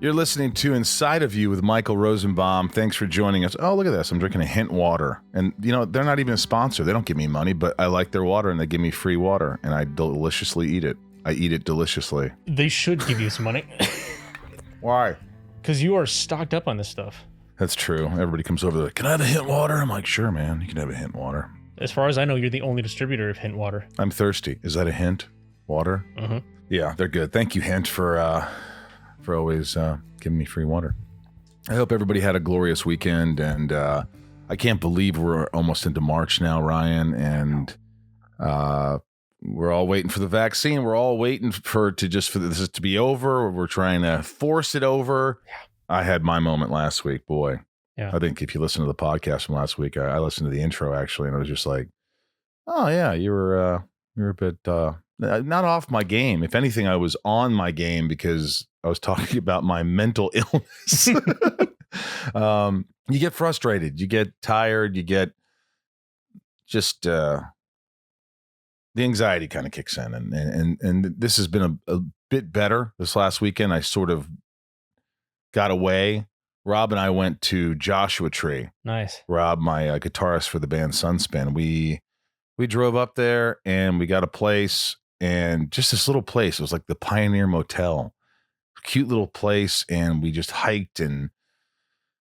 You're listening to Inside of You with Michael Rosenbaum. Thanks for joining us. Oh, look at this. I'm drinking a Hint water. And, you know, they're not even a sponsor. They don't give me money, but I like their water and they give me free water. And I deliciously eat it. I eat it deliciously. They should give you some money. Why? Because you are stocked up on this stuff. That's true. Everybody comes over, they're like, can I have a Hint water? I'm like, sure, man. You can have a Hint water. As far as I know, you're the only distributor of Hint water. I'm thirsty. Is that a Hint water? Mm-hmm. Yeah, they're good. Thank you, Hint, for always giving me free water. I hope everybody had a glorious weekend, and I can't believe we're almost into March now, Ryan, and we're all waiting for the vaccine. We're all waiting for this to be over. We're trying to force it over. Yeah. I had my moment last week, boy. Yeah. I think if you listen to the podcast from last week, I listened to the intro actually, and I was just like, oh yeah, you were a bit not off my game. If anything, I was on my game because I was talking about my mental illness. You get frustrated, you get tired, you get just the anxiety kind of kicks in, and this has been a bit better. This last weekend, I sort of got away. Rob and I went to Joshua Tree. Nice. Rob, my guitarist for the band Sunspin, we drove up there and we got a place, and just this little place. It was like the Pioneer Motel, cute little place, and we just hiked and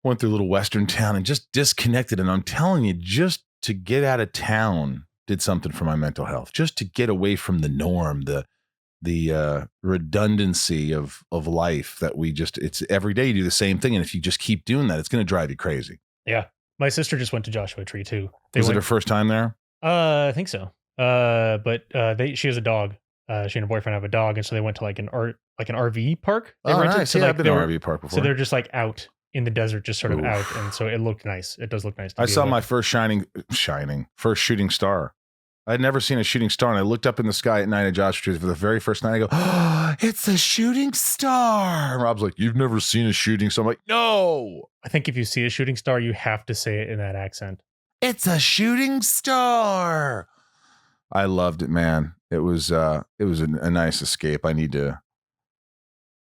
went through a little western town and just disconnected. And I'm telling you, just to get out of town did something for my mental health. Just to get away from the norm, the redundancy of life that it's every day you do the same thing. And if you just keep doing that, it's going to drive you crazy. Yeah. My sister just went to Joshua Tree too. Was it her first time there? I think so. But she has a dog. She and her boyfriend have a dog. And so they went to like an RV park. They rented. Nice. So yeah, like I've been to an RV park before. So they're just like out in the desert, just sort of Oof. out. And so it looked nice. It does look nice. I saw my first first shooting star. I'd never seen a shooting star, and I looked up in the sky at night at Joshua Tree for the very first night. I go, oh, it's a shooting star. And Rob's like, you've never seen a shooting star? I'm like, no. I think if you see a shooting star, you have to say it in that accent. It's a shooting star. I loved it, man. It was a nice escape. I need to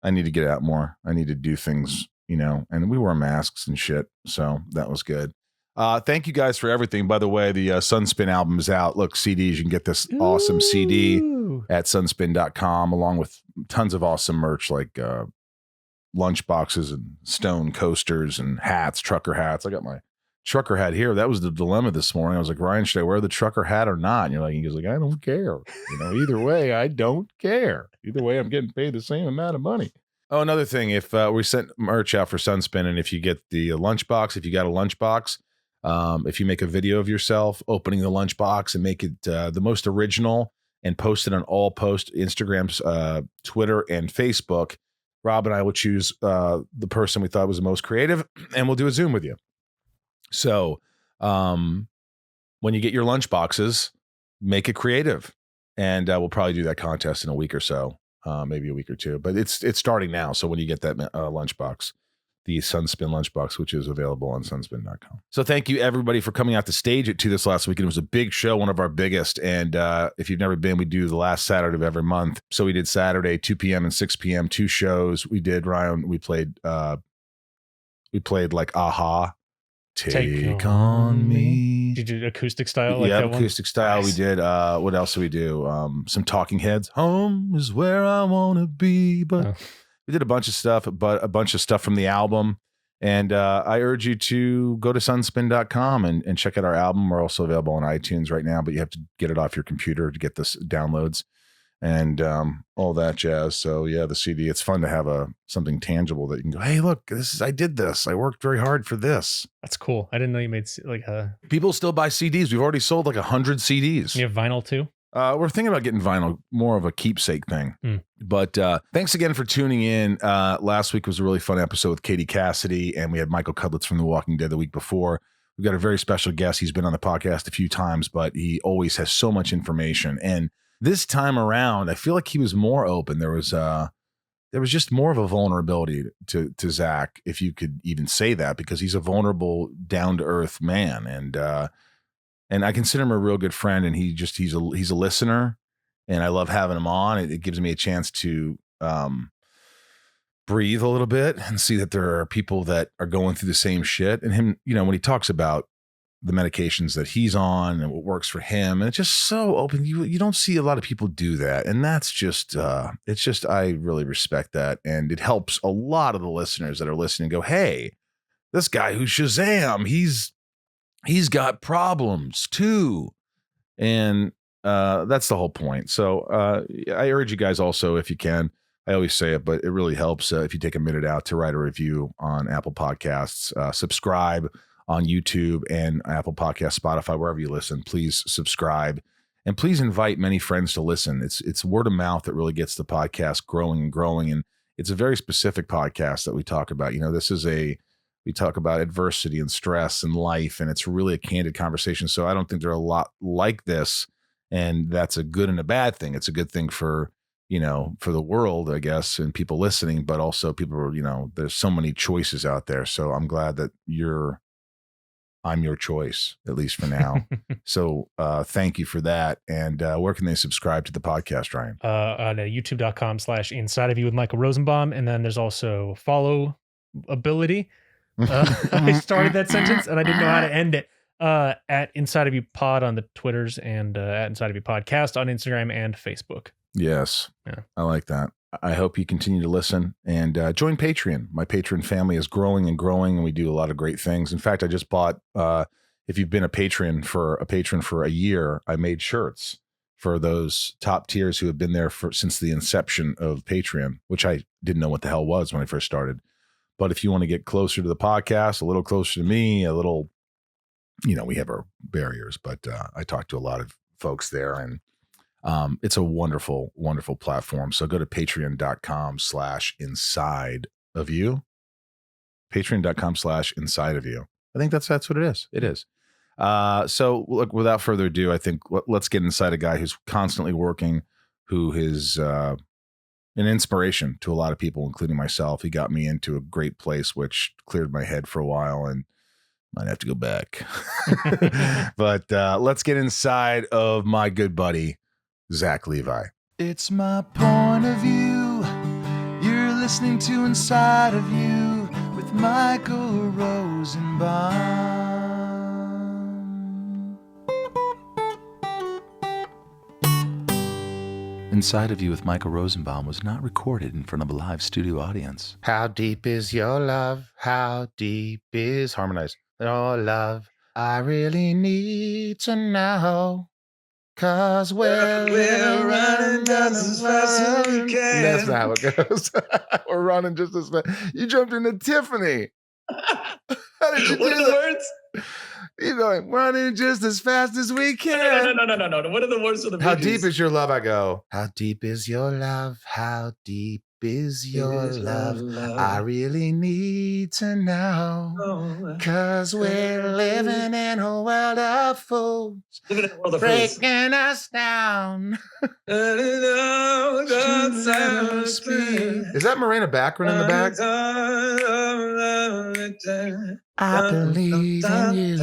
get out more. I need to do things, and we wore masks and shit. So that was good. Thank you guys for everything. By the way, the Sunspin album is out. Look, CDs, you can get this awesome CD at sunspin.com, along with tons of awesome merch like lunch boxes and stone coasters and hats, trucker hats. I got my trucker hat here. That was the dilemma this morning. I was like, Ryan, should I wear the trucker hat or not? And he goes like, I don't care. Either way, I don't care. Either way, I'm getting paid the same amount of money. Oh, another thing, if we sent merch out for Sunspin, and if you get the lunchbox, if you got a lunchbox, if you make a video of yourself opening the lunchbox and make it the most original and post it on all Instagram, Twitter, and Facebook, Rob and I will choose the person we thought was the most creative, and we'll do a Zoom with you. So when you get your lunchboxes, make it creative, and we'll probably do that contest in a week or so, maybe a week or two. But it's starting now. So when you get that lunchbox, the Sunspin lunchbox, which is available on sunspin.com. So thank you everybody for coming out to stage it this last weekend. It was a big show, one of our biggest. And if you've never been, we do the last Saturday of every month. So we did Saturday, 2 p.m. and 6 p.m., 2 shows. We did, Ryan, we played like Aha, Take on Me. Did you do acoustic style? Like acoustic style. Nice. We did, what else did we do? Some Talking Heads. Home is where I want to be, but... We did a bunch of stuff, but a bunch of stuff from the album. And I urge you to go to sunspin.com and check out our album. We're also available on iTunes right now, but you have to get it off your computer to get this downloads and all that jazz. So yeah, the CD, it's fun to have something tangible that you can go, hey, look, I did this. I worked very hard for this. That's cool. I didn't know you made people still buy CDs. We've already sold like 100 CDs. You have vinyl too? We're thinking about getting vinyl, more of a keepsake thing. But thanks again for tuning in. Last week was a really fun episode with Katie Cassidy, and we had Michael Cudlitz from The Walking Dead the week before. We've got a very special guest. He's been on the podcast a few times, but he always has so much information. And this time around, I feel like he was more open. There was just more of a vulnerability to Zach, if you could even say that, because he's a vulnerable, down-to-earth man. And I consider him a real good friend, and he's a listener, and I love having him on. It gives me a chance to breathe a little bit and see that there are people that are going through the same shit. And him, when he talks about the medications that he's on and what works for him, and it's just so open. You don't see a lot of people do that. And that's just, I really respect that. And it helps a lot of the listeners that are listening go, hey, this guy who's Shazam, he's got problems too. And that's the whole point. So I urge you guys also, if you can, I always say it, but it really helps if you take a minute out to write a review on Apple Podcasts, subscribe on YouTube and Apple Podcasts, Spotify, wherever you listen. Please subscribe and please invite many friends to listen. It's word of mouth that really gets the podcast growing and growing. And it's a very specific podcast that we talk about. We talk about adversity and stress and life, and it's really a candid conversation. So I don't think there are a lot like this, and that's a good and a bad thing. It's a good thing for the world, I guess, and people listening, but also people are, there's so many choices out there. So I'm glad that I'm your choice, at least for now. So thank you for that. And where can they subscribe to the podcast, Ryan? On youtube.com/inside of you with Michael Rosenbaum. And then there's also follow ability. I started that sentence and I didn't know how to end it. At Inside of You Pod on the Twitters and at Inside of You Podcast on Instagram and Facebook. Yes. Yeah. I like that. I hope you continue to listen and join Patreon. My Patreon family is growing and growing, and we do a lot of great things. In fact, I just bought, if you've been a patron for a year, I made shirts for those top tiers who have been there since the inception of Patreon, which I didn't know what the hell was when I first started. But if you want to get closer to the podcast, a little closer to me, a little, we have our barriers, but I talk to a lot of folks there, and it's a wonderful, wonderful platform. So go to patreon.com/inside of you. Patreon.com/inside of you. I think that's what it is. It is. So look, without further ado, I think let's get inside a guy who's constantly working, who is an inspiration to a lot of people, including myself. He got me into a great place, which cleared my head for a while, and might have to go back. But let's get inside of my good buddy, Zach Levi. It's my point of view. You're listening to Inside of You with Michael Rosenbaum. Inside of You with Michael Rosenbaum was not recorded in front of a live studio audience. How deep is your love? How deep is harmonize your love? I really need to know. 'Cause we're running just as fast as we can. That's not how it goes. We're running just as fast. You jumped into Tiffany. How did you do What are the words? You're going, running just as fast as we can. No. What are the words of the How deep is your love? I go, how deep is your love? How deep is your love? I really need to know. 'Cause we're living in a world of fools. Living in a world of breaking fools. us down. Is that Morena Baccarin in the back? I believe in you.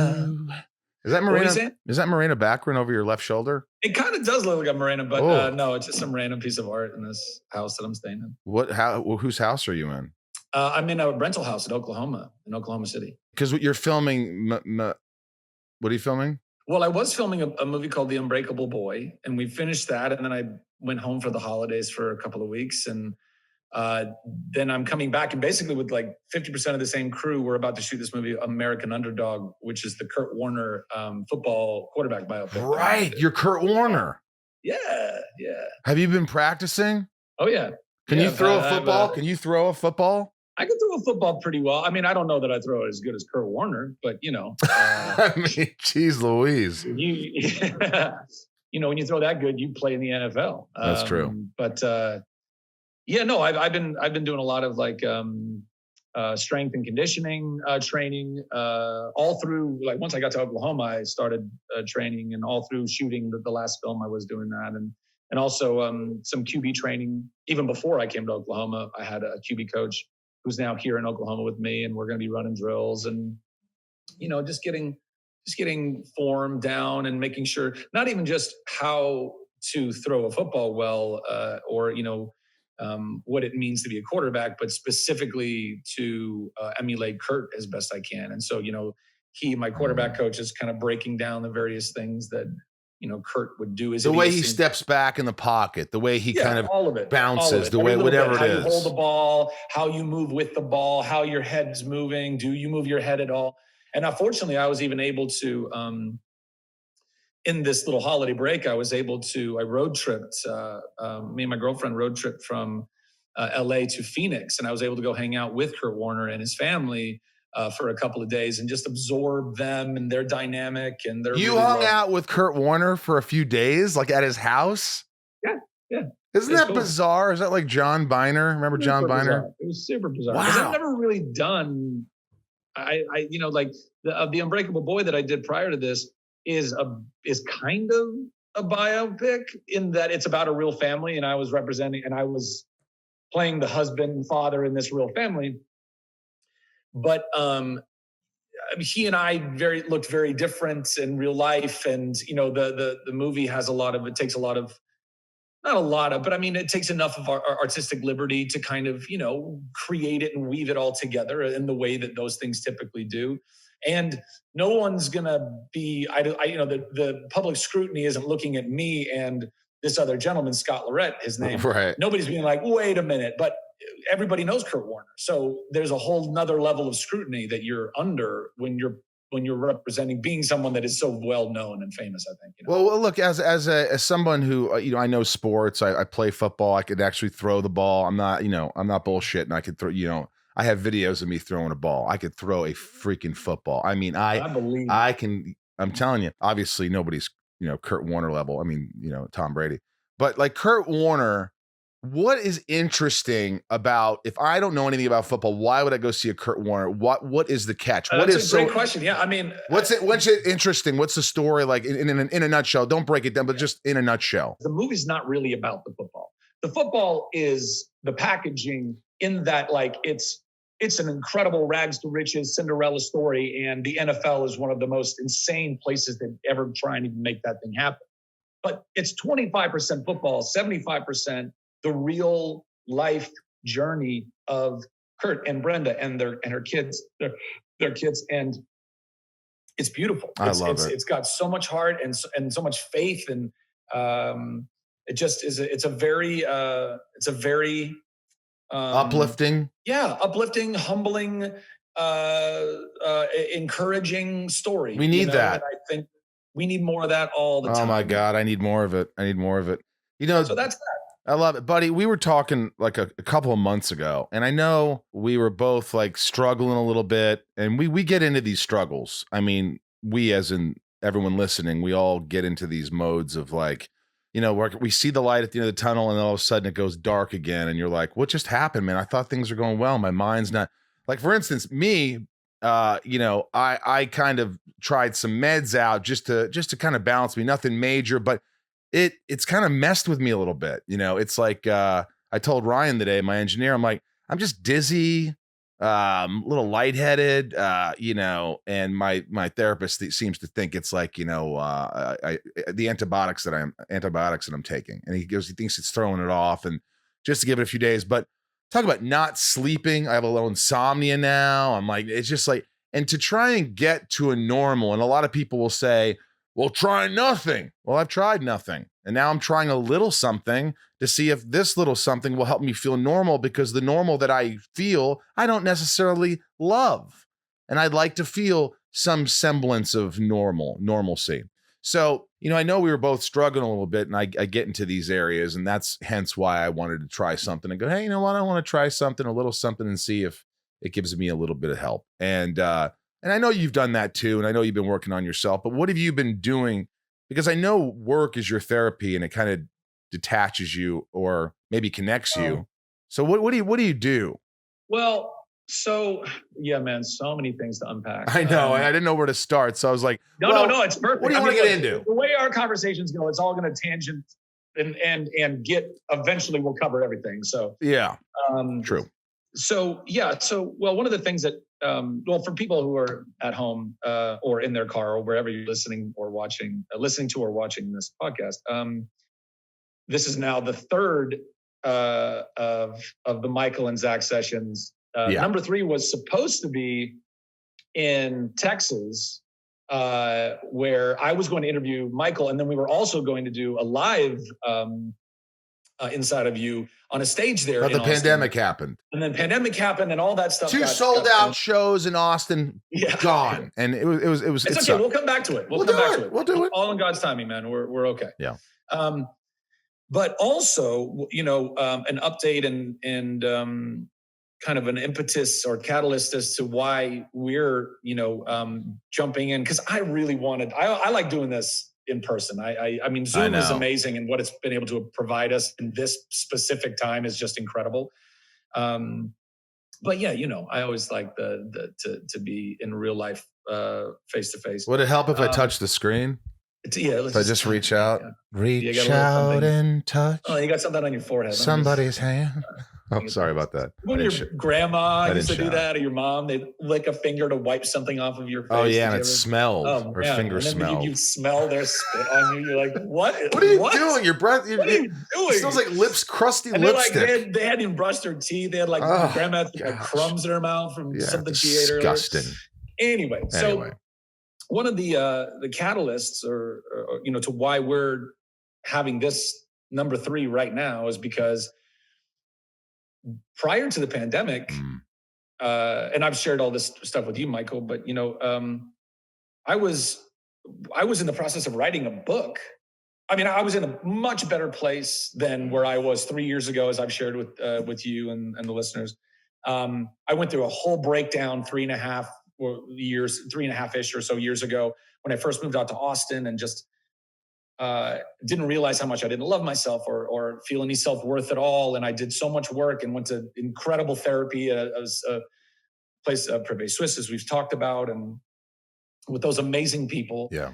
Is that Morena? Is that Morena Baccarin over your left shoulder? It kind of does look like a Morena, but no, it's just some random piece of art in this house that I'm staying in. Whose house are you in? I'm in a rental house in Oklahoma City. Because you're filming. What are you filming? Well, I was filming a movie called The Unbreakable Boy, and we finished that, and then I went home for the holidays for a couple of weeks, and then I'm coming back, and basically with like 50% of the same crew, we're about to shoot this movie, American Underdog, which is the Kurt Warner football quarterback biopic. Right, you're Kurt Warner. Yeah. Have you been practicing? Oh yeah. Can you throw a football? Can you throw a football? I can throw a football pretty well. I mean, I don't know that I throw it as good as Kurt Warner, but I mean, geez Louise. When you throw that good, you play in the NFL. That's true. But I've been doing a lot of like strength and conditioning training all through. Like once I got to Oklahoma, I started training, and all through shooting the last film, I was doing that, and also some QB training. Even before I came to Oklahoma, I had a QB coach who's now here in Oklahoma with me, and we're going to be running drills and just getting form down and making sure not even just how to throw a football well or what it means to be a quarterback, but specifically to emulate Kurt as best I can. And so, my quarterback coach, is kind of breaking down the various things that, Kurt would do. The way he steps back in the pocket, the way he kind of all of it, bounces, the way, whatever it is. How you hold the ball, how you move with the ball, how your head's moving. Do you move your head at all? And unfortunately, I was even able to, in this little holiday break, I road tripped, me and my girlfriend road tripped from LA to Phoenix. And I was able to go hang out with Kurt Warner and his family for a couple of days and just absorb them and their dynamic and their. You hung out with Kurt Warner for a few days, like at his house? Yeah. Isn't that bizarre? Is that like John Biner? Remember John Biner? It was super bizarre. Wow. I've never really done, like the Unbreakable Boy that I did prior to this is kind of a biopic in that it's about a real family, and I was playing the husband and father in this real family. But he and I looked very different in real life, and the movie has it takes it takes enough of our artistic liberty to kind of create it and weave it all together in the way that those things typically do. And no one's gonna be the public scrutiny isn't looking at me and this other gentleman, Scott Lorette, his name. Right. Nobody's being like, wait a minute, but everybody knows Kurt Warner. So there's a whole nother level of scrutiny that you're under when you're representing being someone that is so well known and famous, I think. Well, look, as someone who, I know sports, I play football. I could actually throw the ball. I'm not bullshitting. I could throw, I have videos of me throwing a ball. I could throw a freaking football. I mean, I can, I'm telling you, obviously nobody's, Kurt Warner level. I mean, Tom Brady, but like Kurt Warner, what is interesting about, if I don't know anything about football, why would I go see a Kurt Warner? What is the catch? That's a great question. Yeah. I mean, what's it interesting? What's the story like in a nutshell? Don't break it down, but just in a nutshell. The movie's not really about the football. The football is the packaging in that, like, it's an incredible rags to riches Cinderella story. And the NFL is one of the most insane places that ever try and even make that thing happen. But it's 25% football, 75% the real life journey of Kurt and Brenda and her kids, their kids. And it's beautiful. I love it. It's got so much heart and so much faith. And it just is, it's a very uplifting. Yeah. Uplifting, humbling, encouraging story. We need that. I think we need more of that all the time. Oh my God. I need more of it. So that's that. I love it, buddy. We were talking like a couple of months ago, and I know we were both like struggling a little bit, and we get into these struggles. I mean, we, as in everyone listening, we all get into these modes of like, we see the light at the end of the tunnel, and then all of a sudden it goes dark again, and you're like, what just happened, man? I thought things were going well. My mind's not. Like, for instance, me, I kind of tried some meds out just to kind of balance me. Nothing major, but it's kind of messed with me a little bit. It's like, I told Ryan today, my engineer, I'm like, I'm just dizzy, a little lightheaded, and my therapist seems to think it's like, the antibiotics that I'm taking. And he thinks it's throwing it off, and just to give it a few days. But talk about not sleeping. I have a little insomnia now. I'm like, it's just like, and to try and get to a normal. And a lot of people will say, well, try nothing. Well, I've tried nothing. And now I'm trying a little something to see if this little something will help me feel normal, because the normal that I feel, I don't necessarily love. And I'd like to feel some semblance of normalcy. So, I know we were both struggling a little bit, and I get into these areas, and that's hence why I wanted to try something and go, hey, you know what? I want to try something, a little something, and see if it gives me a little bit of help. And I know you've done that too, and I know you've been working on yourself, but what have you been doing? Because I know work is your therapy, and it kind of detaches you or maybe connects you. So what do you do? Well, so yeah, man, so many things to unpack. I know, and I didn't know where to start. So I was like, no, it's perfect. What do you want to get into? The way our conversations go, it's all going to tangent and get, eventually we'll cover everything. So yeah, true. So one of the things that, for people who are at home or in their car or wherever you're listening to or watching this podcast, this is now the third of the Michael and Zach sessions. Number 3 was supposed to be in Texas, where I was going to interview Michael, and then we were also going to do a live Inside of You on a stage there. But the pandemic happened. And then pandemic happened and all that stuff. 2 sold out shows in Austin, gone. And it was it's okay. We'll come back to it. We'll do it. All in God's timing, man. We're okay. Yeah. But also, an update and kind of an impetus or catalyst as to why we're, jumping in. Cause I really I like doing this in person. I mean, Zoom is amazing, and what it's been able to provide us in this specific time is just incredible. But yeah, I always like to be in real life, face to face. Would it help if I touch the screen? If I just reach out, reach out and touch. Oh, you got something on your forehead. Somebody's hand. Oh, sorry about that. When your grandma used to do that, or your mom, they'd lick a finger to wipe something off of your face. Oh yeah, and it smelled. Or finger smelled. You smell their spit on you. You're like, what? What are you doing? Your breath. What are you doing? It smells like crusty and lipstick. They hadn't even brushed their teeth. They had grandma had crumbs in her mouth from something she ate earlier. Disgusting. Anyway, so one of the catalysts, or to why we're having this number 3 right now, is because prior to the pandemic, and I've shared all this stuff with you, Michael, but I was in the process of writing a book. I mean, I was in a much better place than where I was 3 years ago, as I've shared with you and the listeners. I went through a whole breakdown 3.5-ish or so years ago when I first moved out to Austin, and just didn't realize how much I didn't love myself or feel any self-worth at all. And I did so much work and went to incredible therapy as a place, Privé Suisse, as we've talked about, and with those amazing people. Yeah.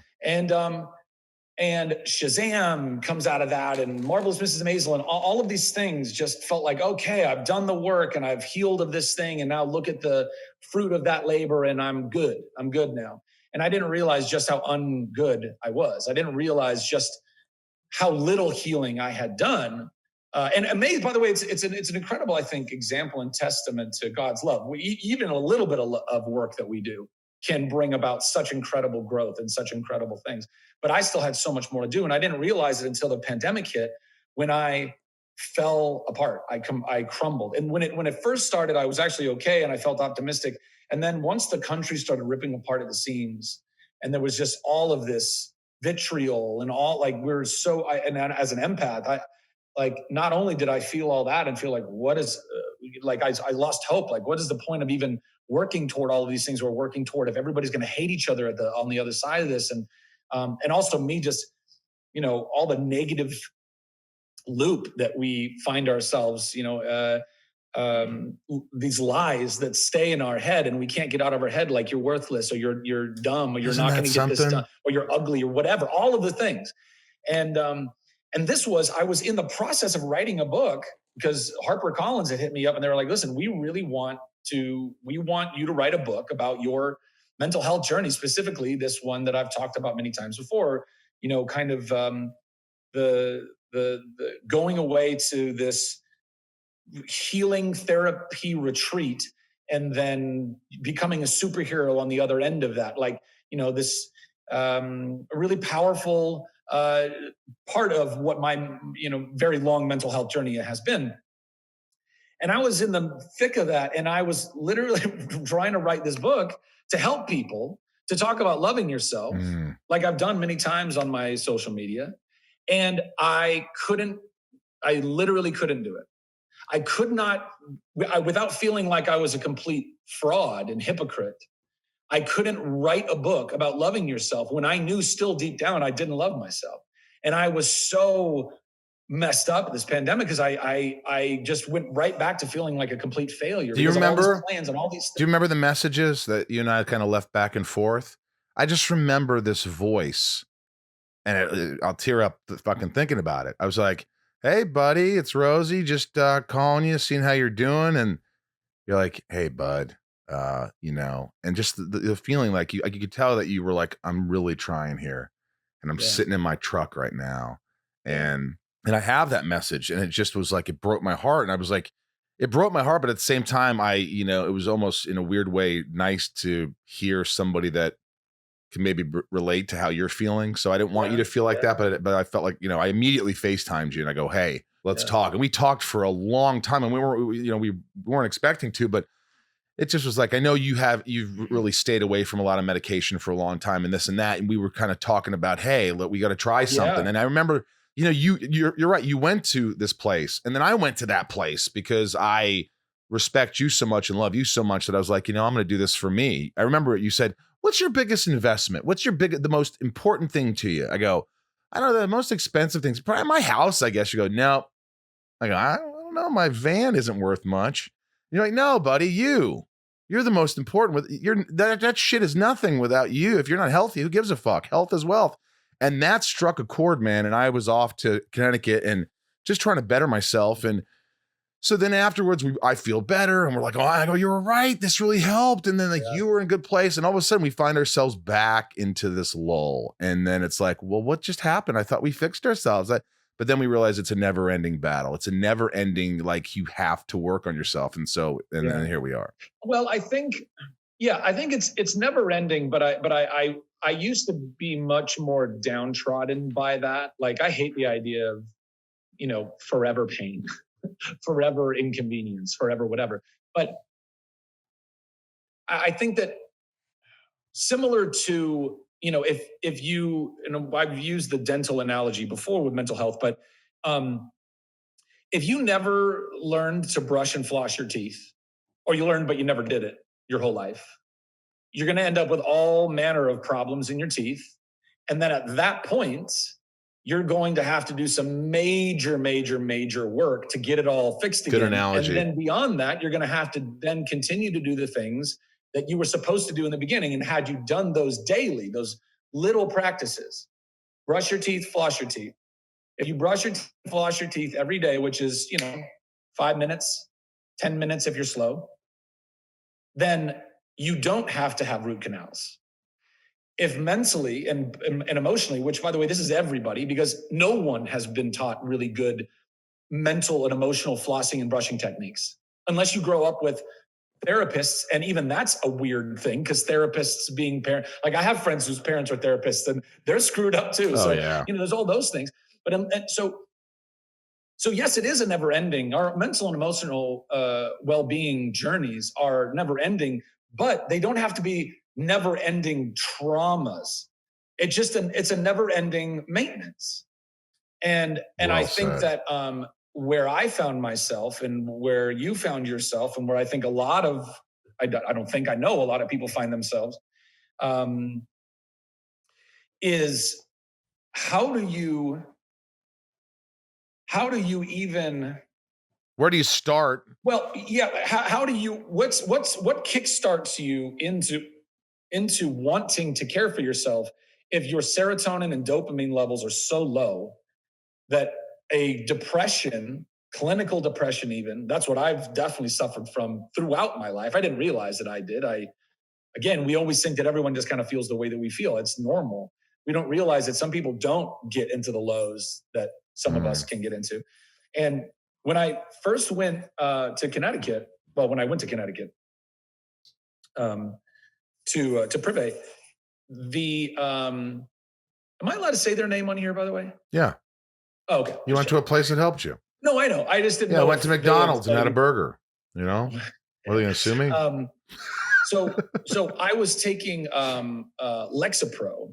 And Shazam comes out of that, and Marvelous Mrs. Maisel, and all of these things just felt like, okay, I've done the work and I've healed of this thing, and now look at the fruit of that labor, and I'm good. I'm good now. And I didn't realize just how ungood I was. I didn't realize just how little healing I had done. And amazed, by the way, it's an incredible, I think, example and testament to God's love. Even a little bit of work that we do can bring about such incredible growth and such incredible things. But I still had so much more to do. And I didn't realize it until the pandemic hit, when I fell apart. I crumbled. And when it first started, I was actually okay, and I felt optimistic. And then once the country started ripping apart at the seams, and there was just all of this vitriol and all, like, we're so, and as an empath, not only did I feel all that and feel like, what is, I lost hope. Like, what is the point of even working toward all of these things we're working toward if everybody's going to hate each other on the other side of this? And also me just, all the negative loop that we find ourselves, these lies that stay in our head and we can't get out of our head, like you're worthless, or you're dumb, or you're not going to get this done, or you're ugly, or whatever, all of the things. And I was in the process of writing a book, because HarperCollins had hit me up and they were like, listen, we want you to write a book about your mental health journey, specifically this one that I've talked about many times before, kind of the going away to this healing therapy retreat, and then becoming a superhero on the other end of that. Like, this really powerful part of what my, very long mental health journey has been. And I was in the thick of that. And I was literally trying to write this book to help people to talk about loving yourself, like I've done many times on my social media. And I literally couldn't do it. I could not, without feeling like I was a complete fraud and hypocrite, I couldn't write a book about loving yourself when I knew still deep down I didn't love myself. And I was so messed up this pandemic, because I just went right back to feling like a complate failure. Do you remember plans and all these things. Do you remember the messages that you and I kind of left back and forth? I just remember this voice, and I'll tear up fucking thinking about it. I was like, hey buddy, it's Rosie, just calling you, seeing how you're doing. And you're like, hey bud, and just the feeling like you could tell that you were like, I'm really trying here, and I'm sitting in my truck right now. And And I have that message, and it just was like, it broke my heart. And I was like, it broke my heart, but at the same time, it was almost in a weird way nice to hear somebody that can maybe relate to how you're feeling. So I didn't want you to feel like that, but I felt like, I immediately FaceTimed you and I go, hey, let's talk. And we talked for a long time, and we weren't expecting to, but it just was like, I know you've really stayed away from a lot of medication for a long time and this and that. And we were kind of talking about, hey, look, we got to try something. And I remember, you're right. You went to this place, and then I went to that place because I respect you so much and love you so much that I was like, I'm going to do this for me. I remember you said, what's your biggest investment? What's the most important thing to you? I go, I don't know, the most expensive things, probably my house, I guess. You go, no. I go, I don't know. My van isn't worth much. You're like, no, buddy, you're the most important. That shit is nothing without you. If you're not healthy, who gives a fuck? Health is wealth. And that struck a chord, man. And I was off to Connecticut and just trying to better myself. And so then afterwards, I feel better. And we're like, I go, you were right. This really helped. And then you were in a good place. And all of a sudden we find ourselves back into this lull. And then it's like, well, what just happened? I thought we fixed ourselves. But then we realize it's a never ending battle. It's a never ending, like, you have to work on yourself. And so, then here we are. Well, I think it's never ending, but I used to be much more downtrodden by that. Like, I hate the idea of, forever pain, forever inconvenience, forever whatever. But I think that similar to, if you, I've used the dental analogy before with mental health, but if you never learned to brush and floss your teeth, or you learned but you never did it your whole life, you're going to end up with all manner of problems in your teeth. And then at that point, you're going to have to do some major, major, major work to get it all fixed again. Good analogy. And then beyond that, you're going to have to then continue to do the things that you were supposed to do in the beginning. And had you done those daily, those little practices, brush your teeth, floss your teeth. If you brush your teeth, floss your teeth every day, which is, 5 minutes, 10 minutes if you're slow, then you don't have to have root canals. If mentally and emotionally, which, by the way, this is everybody, because no one has been taught really good mental and emotional flossing and brushing techniques, unless you grow up with therapists. And even that's a weird thing, because therapists being parents, like, I have friends whose parents are therapists and they're screwed up too. There's all those things. But so yes, it is a never ending. Our mental and emotional well-being journeys are never ending, but they don't have to be never ending traumas. It's a never ending maintenance. And I think that where I found myself and where you found yourself, and where I think I know a lot of people find themselves, is how do you even, where do you start? Well, yeah. How do you, what kickstarts you into wanting to care for yourself if your serotonin and dopamine levels are so low that a depression, clinical depression even, that's what I've definitely suffered from throughout my life. I didn't realize that I did. Again, we always think that everyone just kind of feels the way that we feel. It's normal. We don't realize that some people don't get into the lows that some of us can get into. And when I first went to Connecticut, when I went to Connecticut to Privé, am I allowed to say their name on here, by the way? Yeah. Oh, okay. You went to a place that helped you. No, I know. I just didn't know. I went to McDonald's and had a burger. What are they going to sue me? So I was taking Lexapro,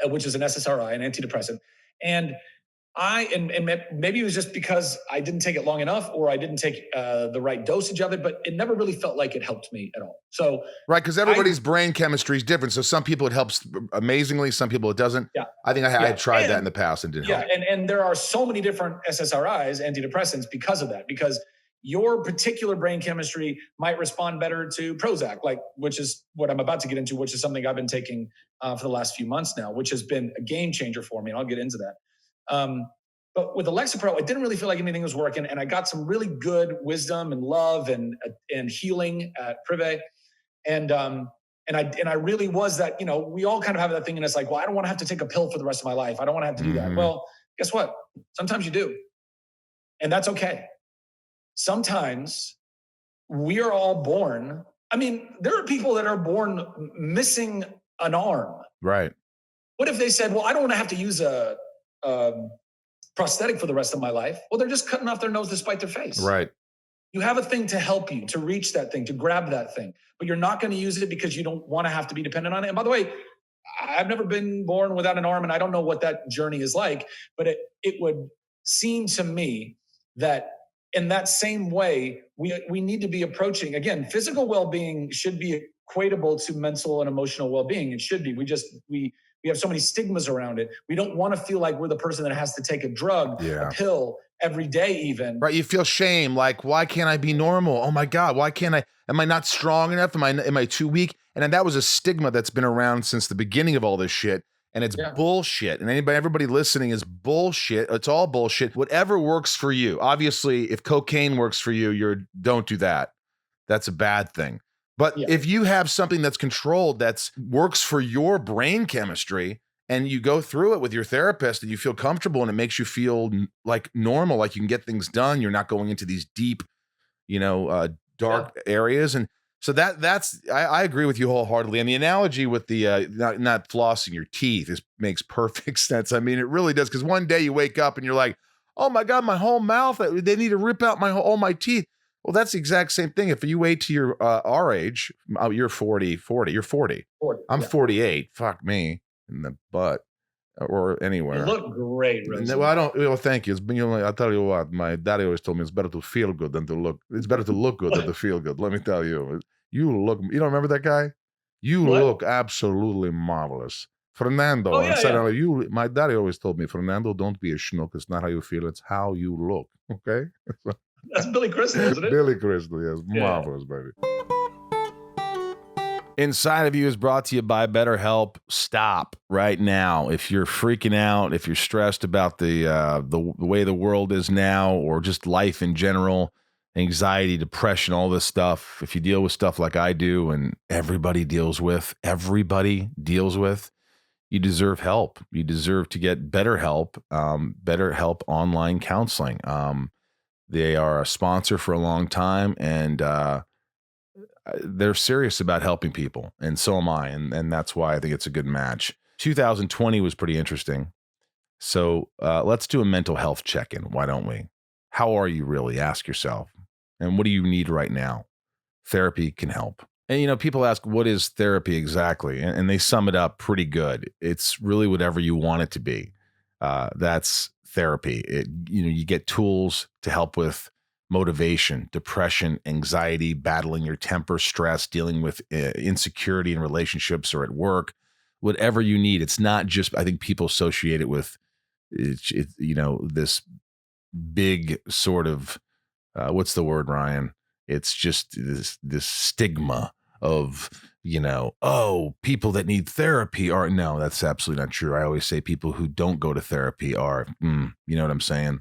which is an SSRI, an antidepressant, and maybe it was just because I didn't take it long enough, or I didn't take the right dosage of it, but it never really felt like it helped me at all. So right, because everybody's brain chemistry is different. So some people it helps amazingly, some people it doesn't. Yeah, I think I had tried that in the past and didn't help. And there are so many different SSRIs, antidepressants, because of that. Because your particular brain chemistry might respond better to Prozac, which is what I'm about to get into, which is something I've been taking for the last few months now, which has been a game changer for me, and I'll get into that. But with the Lexapro, it didn't really feel like anything was working, and I got some really good wisdom and love and healing at Privé, and I really was that. We all kind of have that thing, and it's like, well, I don't want to have to take a pill for the rest of my life. I don't want to have to do that. Well, Guess what? Sometimes you do. And that's okay. Sometimes we are all born. I mean, there are people that are born missing an arm. Right. What if they said, well, I don't want to have to use a prosthetic for the rest of my life? Well, they're just cutting off their nose to spite their face. Right. You have a thing to help you, to reach that thing, to grab that thing, but you're not going to use it because you don't want to have to be dependent on it. And by the way, I've never been born without an arm, and I don't know what that journey is like, but it would seem to me that in that same way, we need to be approaching, again, physical well-being should be equatable to mental and emotional well-being. It should be. We have so many stigmas around it. We don't want to feel like we're the person that has to take a drug, a pill every day even. Right. You feel shame. Like, why can't I be normal? Oh my God. Why can't I? Am I not strong enough? Am I too weak? And that was a stigma that's been around since the beginning of all this shit. And it's bullshit. And everybody listening is bullshit. It's all bullshit. Whatever works for you. Obviously, if cocaine works for you, don't do that. That's a bad thing. But if you have something that's controlled, that's works for your brain chemistry, and you go through it with your therapist and you feel comfortable and it makes you feel like normal, like you can get things done. You're not going into these deep, dark areas. And so I agree with you wholeheartedly. And the analogy with the not flossing your teeth makes perfect sense. I mean, it really does. Because one day you wake up and you're like, oh my God, my whole mouth, they need to rip out all my teeth. Well, that's the exact same thing. If you wait to your our age, you're 40, you're 40. I'm 48. Fuck me in the butt or anywhere. You look great, Rosenbaum. Well, I don't. Well, thank you. I'll tell you what. My daddy always told me it's better to feel good than to look. It's better to look good than to feel good. Let me tell you. You look. You don't remember that guy? You look absolutely marvelous, Fernando. Oh, yeah. My daddy always told me, Fernando, don't be a schnook. It's not how you feel. It's how you look. Okay. That's Billy Crystal, isn't it? Billy Crystal, yes. Marvelous, baby. Inside of You is brought to you by BetterHelp. Stop right now. If you're freaking out, if you're stressed about the way the world is now, or just life in general, anxiety, depression, all this stuff, if you deal with stuff like I do and everybody deals with, you deserve help. You deserve to get BetterHelp, BetterHelp online counseling. They are a sponsor for a long time, and they're serious about helping people, and so am I, and that's why I think it's a good match. 2020 was pretty interesting, so let's do a mental health check-in. Why don't we? How are you really? Ask yourself. And what do you need right now? Therapy can help. And people ask, what is therapy exactly? And they sum it up pretty good. It's really whatever you want it to be. That's therapy. You get tools to help with motivation, depression, anxiety, battling your temper, stress, dealing with insecurity in relationships or at work, whatever you need. It's not just, I think people associate it with, this big sort of, what's the word, Ryan? It's just this stigma of, people that need therapy are, no, that's absolutely not true. I always say people who don't go to therapy are, you know what I'm saying?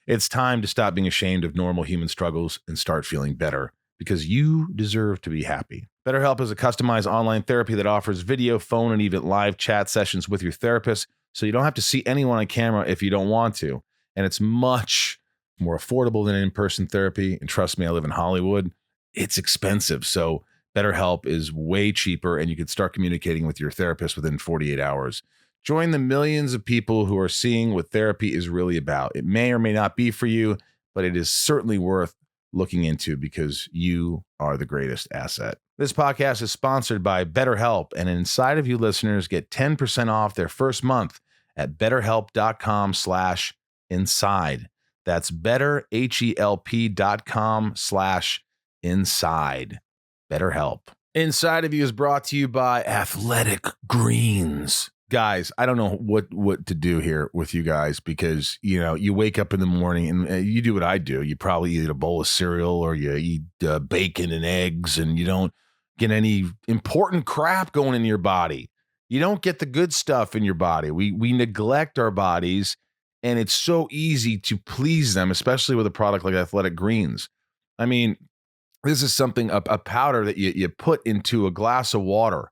It's time to stop being ashamed of normal human struggles and start feeling better, because you deserve to be happy. BetterHelp is a customized online therapy that offers video, phone, and even live chat sessions with your therapist, so you don't have to see anyone on camera if you don't want to. And it's much more affordable than in-person therapy. And trust me, I live in Hollywood. It's expensive. So BetterHelp is way cheaper, and you can start communicating with your therapist within 48 hours. Join the millions of people who are seeing what therapy is really about. It may or may not be for you, but it is certainly worth looking into, because you are the greatest asset. This podcast is sponsored by BetterHelp, and Inside of You listeners get 10% off their first month at betterhelp.com/inside. That's betterhelp.com/inside. BetterHelp. Inside of You is brought to you by Athletic Greens. Guys, I don't know what to do here with you guys, because, you wake up in the morning and you do what I do. You probably eat a bowl of cereal, or you eat bacon and eggs, and you don't get any important crap going in your body. You don't get the good stuff in your body. We neglect our bodies, and it's so easy to please them, especially with a product like Athletic Greens. I mean, this is something, a powder that you put into a glass of water,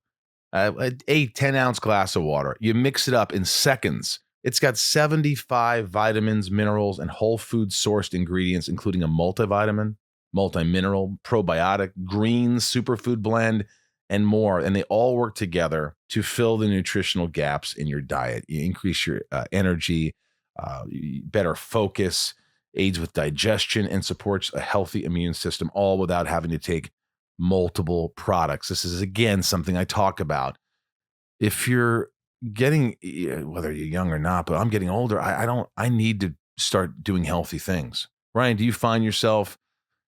a 10-ounce glass of water. You mix it up in seconds It's got 75 vitamins, minerals, and whole food sourced ingredients, including a multivitamin, multi-mineral, probiotic, greens, superfood blend, and more. And they all work together to fill the nutritional gaps in your diet. You increase your energy, better focus, aids with digestion, and supports a healthy immune system, all without having to take multiple products. This is, again, something I talk about. If you're getting, whether you're young or not, but I'm getting older, I need to start doing healthy things. Ryan, do you find yourself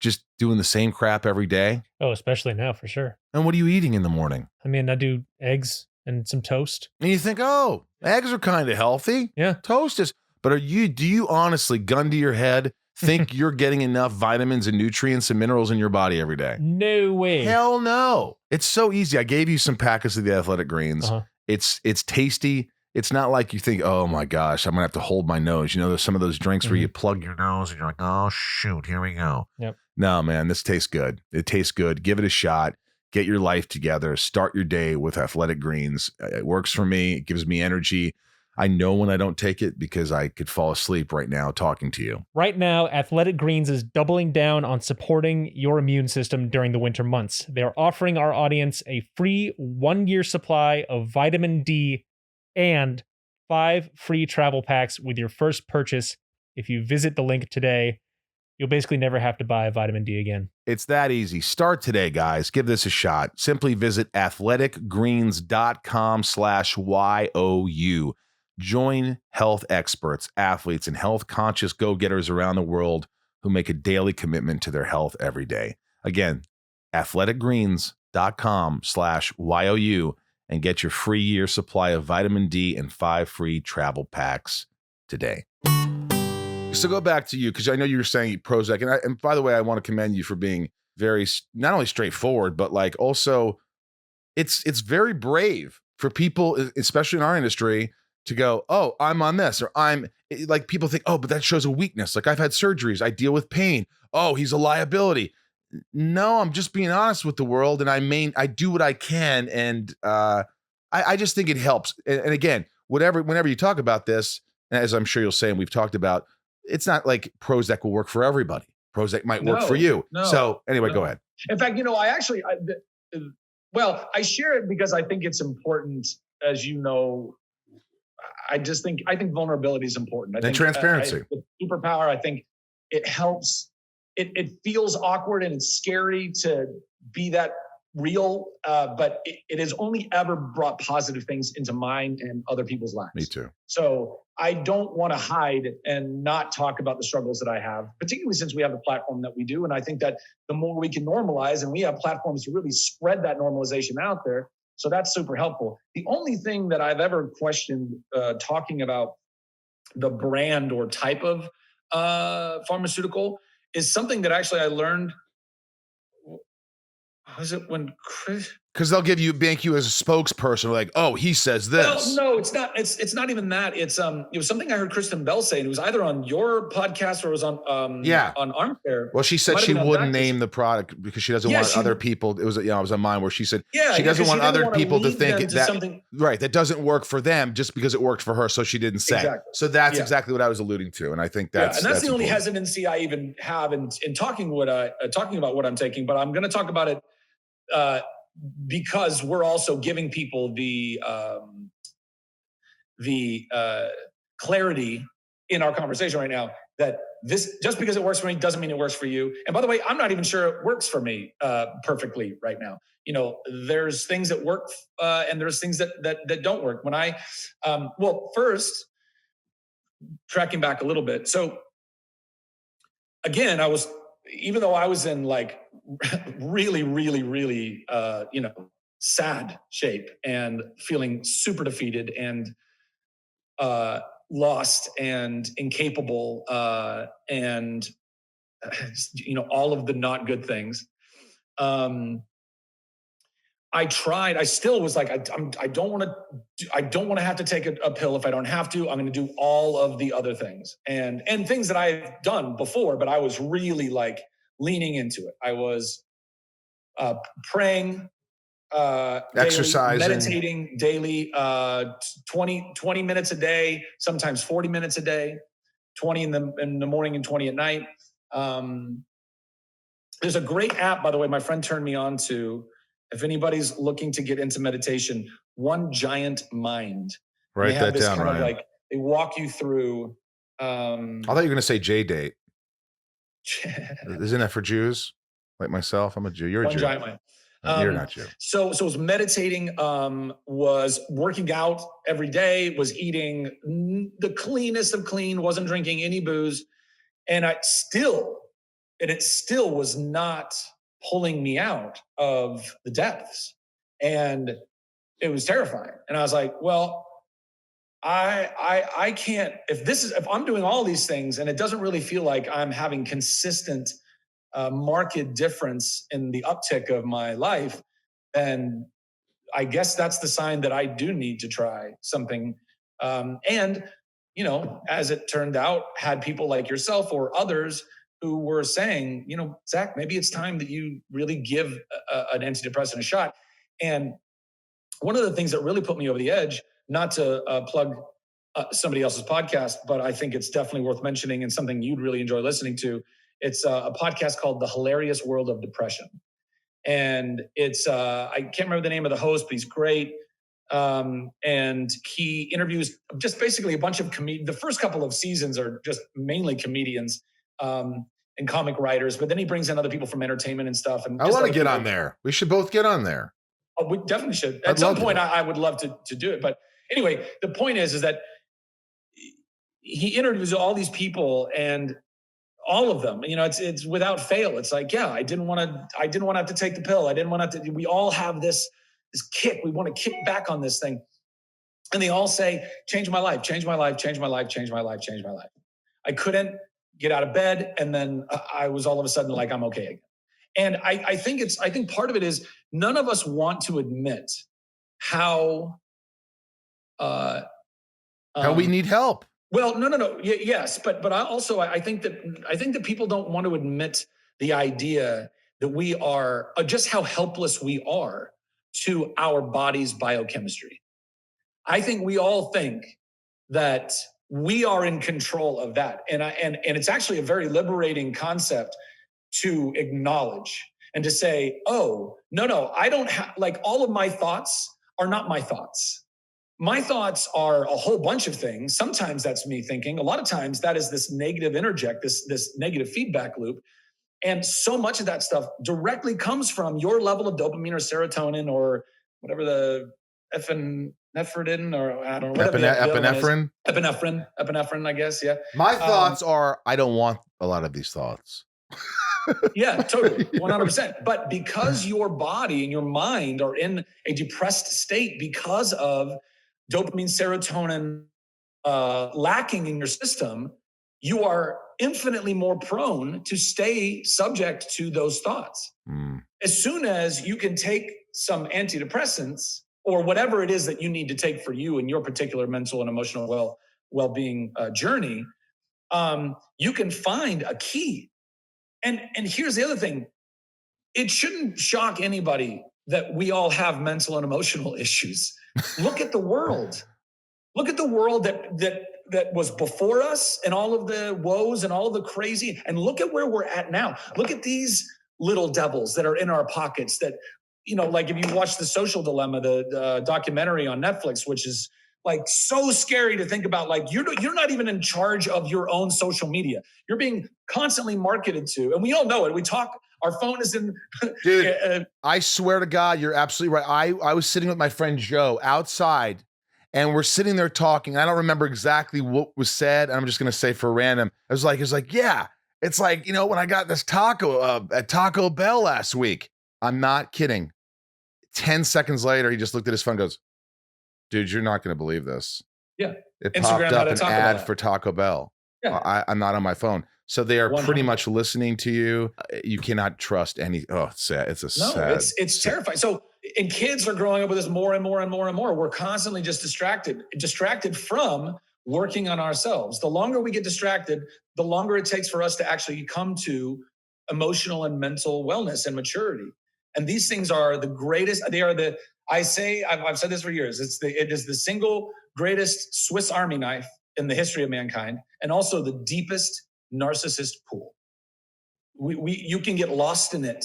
just doing the same crap every day? Oh, especially now, for sure. And what are you eating in the morning? I mean, I do eggs and some toast. And you think, oh, eggs are kind of healthy. Yeah. Toast is. But do you honestly, gun to your head, think you're getting enough vitamins and nutrients and minerals in your body every day? No way. Hell no. It's so easy. I gave you some packets of the Athletic Greens. Uh-huh. It's tasty. It's not like you think, oh my gosh, I'm going to have to hold my nose. You know, there's some of those drinks where you plug your nose and you're like, oh shoot, here we go. Yep. No, man, this tastes good. It tastes good. Give it a shot. Get your life together. Start your day with Athletic Greens. It works for me. It gives me energy. I know when I don't take it because I could fall asleep right now talking to you. Right now, Athletic Greens is doubling down on supporting your immune system during the winter months. They are offering our audience a free 1-year supply of vitamin D and 5 free travel packs with your first purchase. If you visit the link today, you'll basically never have to buy vitamin D again. It's that easy. Start today, guys. Give this a shot. Simply visit athleticgreens.com/YOU. Join health experts, athletes, and health-conscious go-getters around the world who make a daily commitment to their health every day. Again, athleticgreens.com/YOU and get your free year supply of vitamin D and 5 free travel packs today. So go back to you, because I know you were saying Prozac. And by the way, I want to commend you for being very, not only straightforward, but like also it's very brave for people, especially in our industry, to go, oh, I'm on this, or I'm like, people think, oh, but that shows a weakness. Like, I've had surgeries, I deal with pain. Oh, he's a liability. No, I'm just being honest with the world, and I do what I can, and I just think it helps. And again, whenever you talk about this, and as I'm sure you'll say, and we've talked about, it's not like Prozac will work for everybody. Prozac might work for you. So anyway, go ahead. In fact, I share it because I think it's important, as you know. I think vulnerability is important. And transparency. With superpower, I think it helps. It feels awkward and it's scary to be that real, but it has only ever brought positive things into mine and other people's lives. Me too. So I don't want to hide and not talk about the struggles that I have, particularly since we have the platform that we do. And I think that the more we can normalize, and we have platforms to really spread that normalization out there, so that's super helpful. The only thing that I've ever questioned talking about the brand or type of pharmaceutical is something that actually I learned. Was it when Chris? Because they'll bank you as a spokesperson, like, oh, he says this. No, it's not. It's not even that. It was something I heard Kristen Bell say, and it was either on your podcast or it was on on Armchair. Well, she said she wouldn't name the product because she doesn't want other people. It was on mine where she said she doesn't want other people to think that doesn't work for them just because it worked for her, so she didn't say. Exactly. So that's exactly what I was alluding to, and I think that's the important. only hesitancy I even have in talking about what I'm taking, but I'm going to talk about it. Because we're also giving people the clarity in our conversation right now that this, just because it works for me doesn't mean it works for you. And by the way, I'm not even sure it works for me perfectly right now. There's things that work and there's things that don't work. When I, first, tracking back a little bit. So again, even though I was in like really, really, really, sad shape and feeling super defeated and lost and incapable and all of the not good things. I still was like, I don't want to have to take a pill if I don't have to. I'm going to do all of the other things and things that I've done before, but I was really like leaning into it. I was praying. Exercising, meditating daily, 20 minutes a day, sometimes 40 minutes a day, 20 in the morning and 20 at night. There's a great app, by the way, my friend turned me on to. If anybody's looking to get into meditation, One Giant Mind. Write that down, kind Ryan. of like, they walk you through. I thought you were going to say J-Date. Isn't that for Jews? Like myself, I'm a Jew. You're a One Jew. Giant Mind. You're not Jew. So it was meditating, was working out every day, was eating the cleanest of clean, wasn't drinking any booze. And it still was not pulling me out of the depths. And it was terrifying. And I was like, well, I can't, if I'm doing all these things and it doesn't really feel like I'm having consistent marked difference in the uptick of my life, then I guess that's the sign that I do need to try something. And, as it turned out, had people like yourself or others who were saying, Zach, maybe it's time that you really give an antidepressant a shot. And one of the things that really put me over the edge, not to plug somebody else's podcast, but I think it's definitely worth mentioning and something you'd really enjoy listening to. It's a podcast called The Hilarious World of Depression. And it's, I can't remember the name of the host, but he's great. And he interviews just basically a bunch of the first couple of seasons are just mainly comedians and comic writers, but then he brings in other people from entertainment and stuff. And I want to get on there. We should both get on there. Oh, we definitely should. At some point, I would love to do it. But anyway, the point is that he interviews all these people and all of them, it's without fail. It's like, yeah, I didn't want to have to take the pill. I didn't want to, we all have this kick. We want to kick back on this thing. And they all say, change my life, change my life, change my life, change my life, change my life. I couldn't get out of bed. And then I was all of a sudden like, I'm okay again. And I think part of it is none of us want to admit how we need help. Well, no. Yes, but I think that people don't want to admit the idea that we are just how helpless we are to our body's biochemistry. I think we all think that we are in control of that, and it's actually a very liberating concept to acknowledge and to say, oh, no, I don't have, like, all of my thoughts are not my thoughts. My thoughts are a whole bunch of things. Sometimes that's me thinking. A lot of times that is this negative interject, this negative feedback loop. And so much of that stuff directly comes from your level of dopamine or serotonin or whatever the epinephrine, or I don't know. Epinephrine, I guess. Yeah. My thoughts are, I don't want a lot of these thoughts. Yeah, totally. 100%. But because your body and your mind are in a depressed state because of dopamine, serotonin lacking in your system, you are infinitely more prone to stay subject to those thoughts. As soon as you can take some antidepressants or whatever it is that you need to take for you in your particular mental and emotional well-being journey, you can find a key. And here's the other thing. It shouldn't shock anybody that we all have mental and emotional issues. Look at the world. Look at the world that was before us and all of the woes and all of the crazy. And look at where we're at now. Look at these little devils that are in our pockets that, like if you watch The Social Dilemma, the documentary on Netflix, which is like so scary to think about, like you're not even in charge of your own social media. You're being constantly marketed to, and we all know it. We talk, our phone is in. Dude, I swear to God, you're absolutely right. I was sitting with my friend Joe outside, and we're sitting there talking. I don't remember exactly what was said. And I'm just going to say for random. It's like, yeah, it's like, when I got this taco at Taco Bell last week. I'm not kidding. 10 seconds later, he just looked at his phone and goes, dude, you're not going to believe this. Yeah. It Instagram popped up an ad for Taco Bell. Yeah. I'm not on my phone. So they are 100. pretty much listening to you. You cannot trust any. Oh, it's sad. It's terrifying. So, and kids are growing up with this more and more and more and more. We're constantly just distracted from working on ourselves. The longer we get distracted, the longer it takes for us to actually come to emotional and mental wellness and maturity. And these things are the greatest. They are the, I've said this for years. It is the single greatest Swiss Army knife in the history of mankind, and also the deepest narcissist pool. You can get lost in it.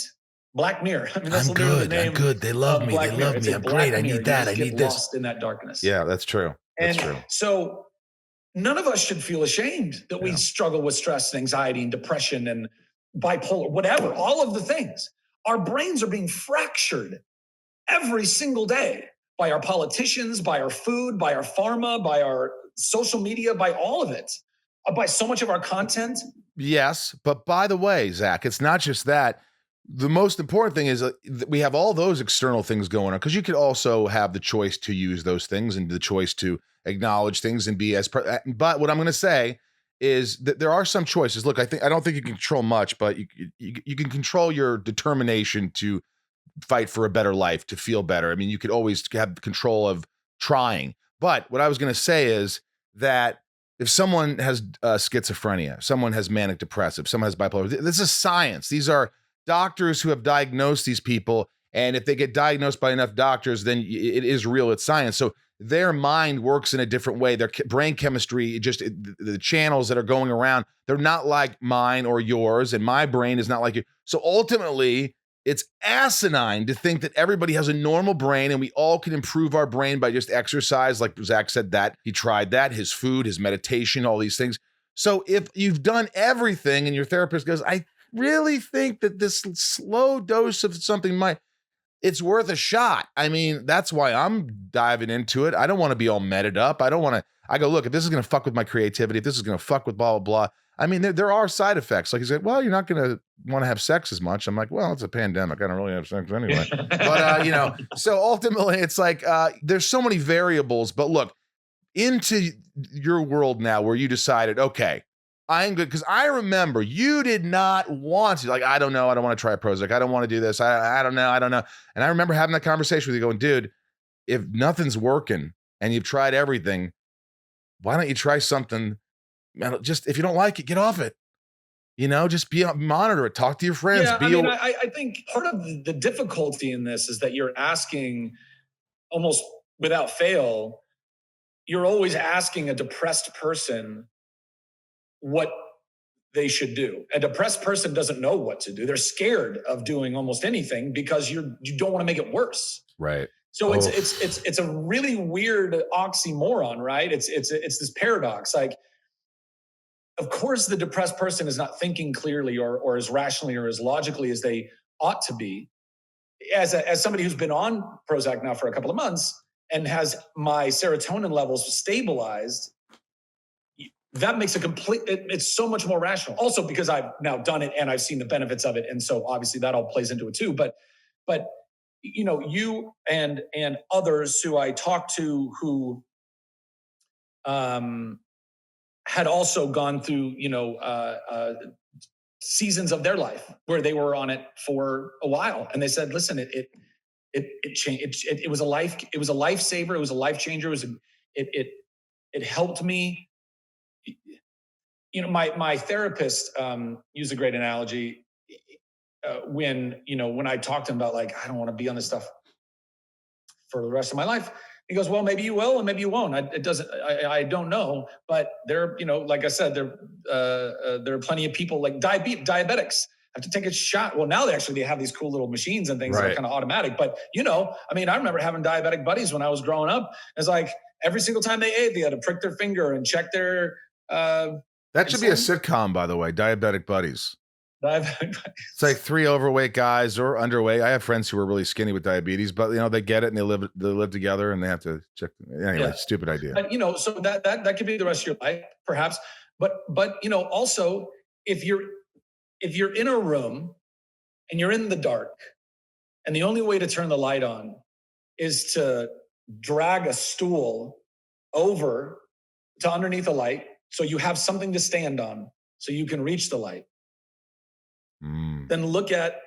Black Mirror. I mean, that's literally the name. I'm good. They love me. They love me. I'm great. I need that. I need this. Lost in that darkness. Yeah, that's true. That's true. So none of us should feel ashamed that we struggle with stress and anxiety and depression and bipolar, whatever, all of the things. Our brains are being fractured every single day by our politicians, by our food, by our pharma, by our social media, by all of it, by so much of our content. Yes, but by the way, Zach, it's not just that. The most important thing is that we have all those external things going on, because you could also have the choice to use those things and the choice to acknowledge things and be but what I'm going to say is that there are some choices. Look, I don't think you can control much, but you can control your determination to fight for a better life, to feel better. I mean, you could always have control of trying. But what I was going to say is that if someone has schizophrenia, someone has manic depressive, someone has bipolar, this is science. These are doctors who have diagnosed these people. And if they get diagnosed by enough doctors, then it is real. It's science. So their mind works in a different way. Their brain chemistry, the channels that are going around, they're not like mine or yours. And my brain is not like you. So ultimately, it's asinine to think that everybody has a normal brain and we all can improve our brain by just exercise. Like Zach said, that he tried that, his food, his meditation, all these things. So if you've done everything and your therapist goes, I really think that this slow dose of something it's worth a shot. I mean, that's why I'm diving into it. I don't want to be all meted up. I go, look, if this is going to fuck with my creativity, if this is going to fuck with blah, blah, blah. I mean, there are side effects. Like he said, well, you're not going to want to have sex as much. I'm like, well, it's a pandemic. I don't really have sex anyway. But, so ultimately it's like, there's so many variables, but look, into your world now where you decided, okay, I'm good. Because I remember you did not want to, like, I don't know. I don't want to try Prozac. I don't want to do this. I don't know. And I remember having that conversation with you going, dude, if nothing's working and you've tried everything, why don't you try something? Just, if you don't like it, get off it. Just monitor it. Talk to your friends. Yeah, I think part of the difficulty in this is that you're asking almost without fail, you're always asking a depressed person what they should do. A depressed person doesn't know what to do. They're scared of doing almost anything because you don't want to make it worse. Right. So it's a really weird oxymoron, right? It's this paradox. Like, of course, the depressed person is not thinking clearly or as rationally or as logically as they ought to be. As somebody who's been on Prozac now for a couple of months and has my serotonin levels stabilized, that makes it's so much more rational. Also because I've now done it and I've seen the benefits of it. And so obviously that all plays into it too. But you and others who I talked to who had also gone through, seasons of their life where they were on it for a while. And they said, listen, it changed. It was a lifesaver. It was a life changer. It helped me. My therapist used a great analogy when I talked to him about, like, I don't want to be on this stuff for the rest of my life. He goes, well, maybe you will and maybe you won't. I don't know. But there, like I said, there are plenty of people like diabetics have to take a shot. Well, now they have these cool little machines and things that are kind of automatic. But, I remember having diabetic buddies when I was growing up. It's like every single time they ate, they had to prick their finger and check their that should be a sitcom, by the way, Diabetic Buddies. It's like three overweight guys or underweight. I have friends who are really skinny with diabetes, but they get it and they live together and they have to check. Anyway, stupid idea. So that could be the rest of your life, perhaps. But also if you're in a room and you're in the dark and the only way to turn the light on is to drag a stool over to underneath a light, so you have something to stand on so you can reach the light. Then look at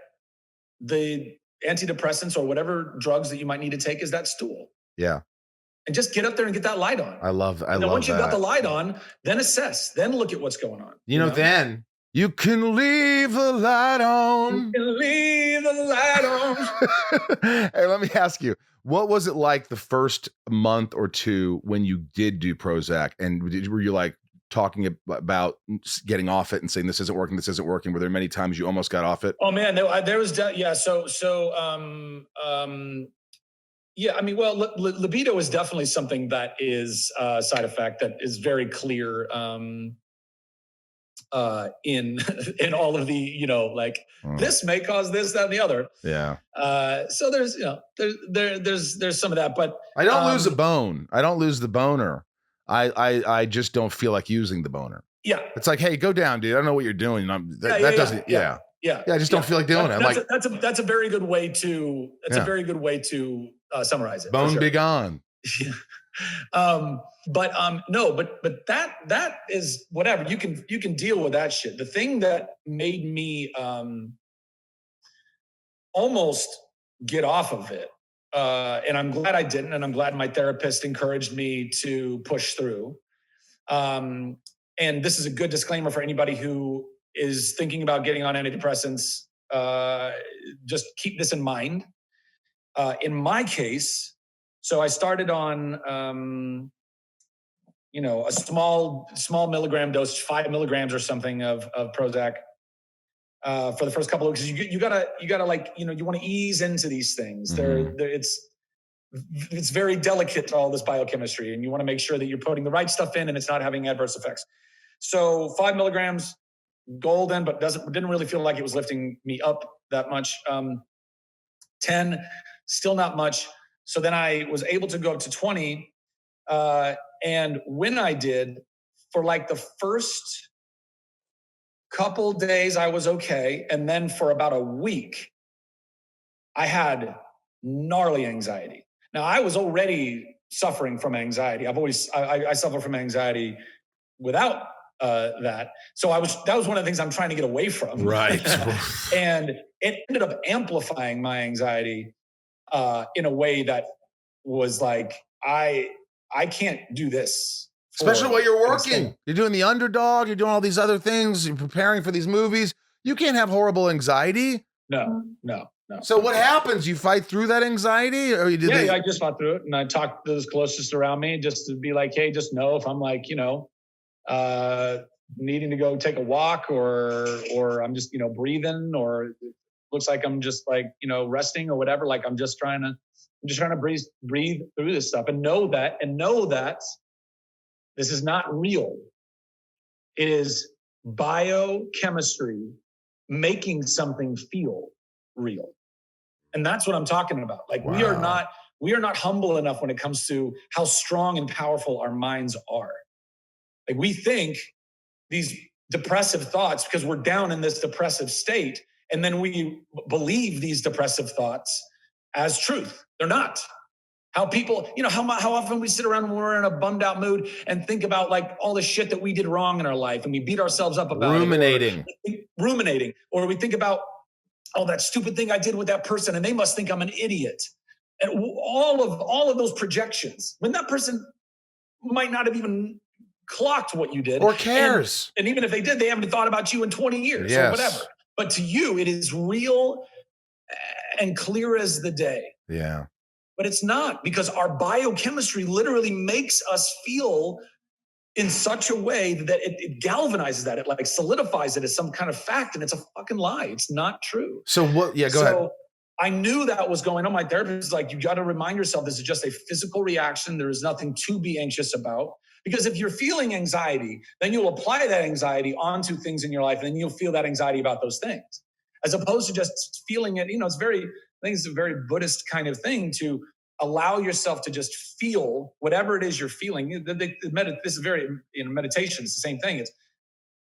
the antidepressants or whatever drugs that you might need to take as that stool. Yeah. And just get up there and get that light on. I love that. Once you've got the light on, then assess, then look at what's going on. Then you can leave the light on. You can leave the light on. Hey, let me ask you, what was it like the first month or two when you did do Prozac? And were you like talking about getting off it and saying, this isn't working, this isn't working? Were there many times you almost got off it? Oh man, there was, yeah. Yeah, I mean, well, libido is definitely something that is a side effect that is very clear in in all of the, like this may cause this, that, and the other. Yeah. So there's, there's some of that, but I don't lose a bone. I don't lose the boner. I just don't feel like using the boner. Yeah. It's like, hey, go down, dude. I don't know what you're doing. Yeah. I just don't feel like doing it. That's a very good way to, a very good way to summarize it. Bone be gone. No, but that is whatever. You can deal with that shit. The thing that made me almost get off of it, and I'm glad I didn't, and I'm glad my therapist encouraged me to push through. And this is a good disclaimer for anybody who is thinking about getting on antidepressants. Just keep this in mind. In my case, so I started on, a small milligram dose, 5 milligrams or something of Prozac for the first couple of weeks. You gotta like, you want to ease into these things. It's very delicate to all this biochemistry, and you want to make sure that you're putting the right stuff in and it's not having adverse effects. So 5 milligrams, golden, but didn't really feel like it was lifting me up that much. 10, still not much. So then I was able to go up to 20. And when I did, for like the first couple days, I was okay. And then for about a week, I had gnarly anxiety. Now, I was already suffering from anxiety. I suffer from anxiety without that. So that was one of the things I'm trying to get away from. Right. And it ended up amplifying my anxiety in a way that was like, I can't do this. Especially while you're working. You're doing the underdog. You're doing all these other things. You're preparing for these movies. You can't have horrible anxiety. No. So what happens? You fight through that anxiety? Or I just fought through it. And I talked to those closest around me just to be like, hey, just know if I'm like, needing to go take a walk or I'm just, breathing, or it looks like I'm just like, resting or whatever. Like I'm just trying to breathe through this stuff and know that this is not real. It is biochemistry making something feel real. And that's what I'm talking about. Like we are not humble enough when it comes to how strong and powerful our minds are. Like we think these depressive thoughts because we're down in this depressive state, and then we believe these depressive thoughts as truth. They're not. How people, how often we sit around when we're in a bummed out mood and think about like all the shit that we did wrong in our life, and we beat ourselves up about ruminating, or we think about, oh, that stupid thing I did with that person, and they must think I'm an idiot. And all of those projections, when that person might not have even clocked what you did or cares. And even if they did, they haven't thought about you in 20 years or whatever. But to you, it is real and clear as the day. Yeah. But it's not, because our biochemistry literally makes us feel in such a way that it galvanizes that. It like solidifies it as some kind of fact, and it's a fucking lie. It's not true. So what? Yeah, go ahead. I knew that was going on. My therapist was like, you got to remind yourself this is just a physical reaction. There is nothing to be anxious about. Because if you're feeling anxiety, then you'll apply that anxiety onto things in your life, and then you'll feel that anxiety about those things. As opposed to just feeling it, I think it's a very Buddhist kind of thing to allow yourself to just feel whatever it is you're feeling. This is very, meditation, it's the same thing. It's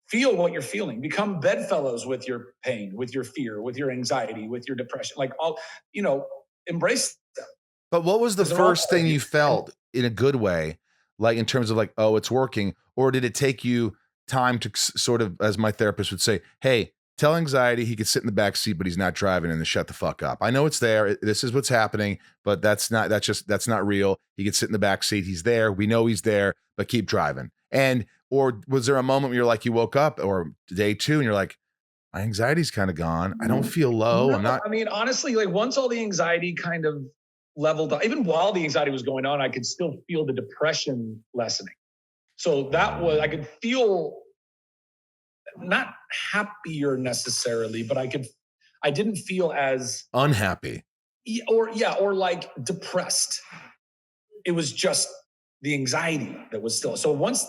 feel what you're feeling. Become bedfellows with your pain, with your fear, with your anxiety, with your depression. Like embrace them. But what was the first thing you felt in a good way? Like in terms of like, oh, it's working? Or did it take you time to sort of, as my therapist would say, hey, tell anxiety he could sit in the back seat, but he's not driving, and then shut the fuck up. I know it's there. This is what's happening, but that's not real. He could sit in the back seat. He's there. We know he's there, but keep driving. Or was there a moment where you're like, you woke up or day 2 and you're like, my anxiety's kind of gone. I don't feel low. I'm not. I mean, honestly, like once all the anxiety kind of leveled up, even while the anxiety was going on, I could still feel the depression lessening. So that was, I could feel not happier necessarily, but I didn't feel as unhappy or like depressed. It was just the anxiety that was still. So once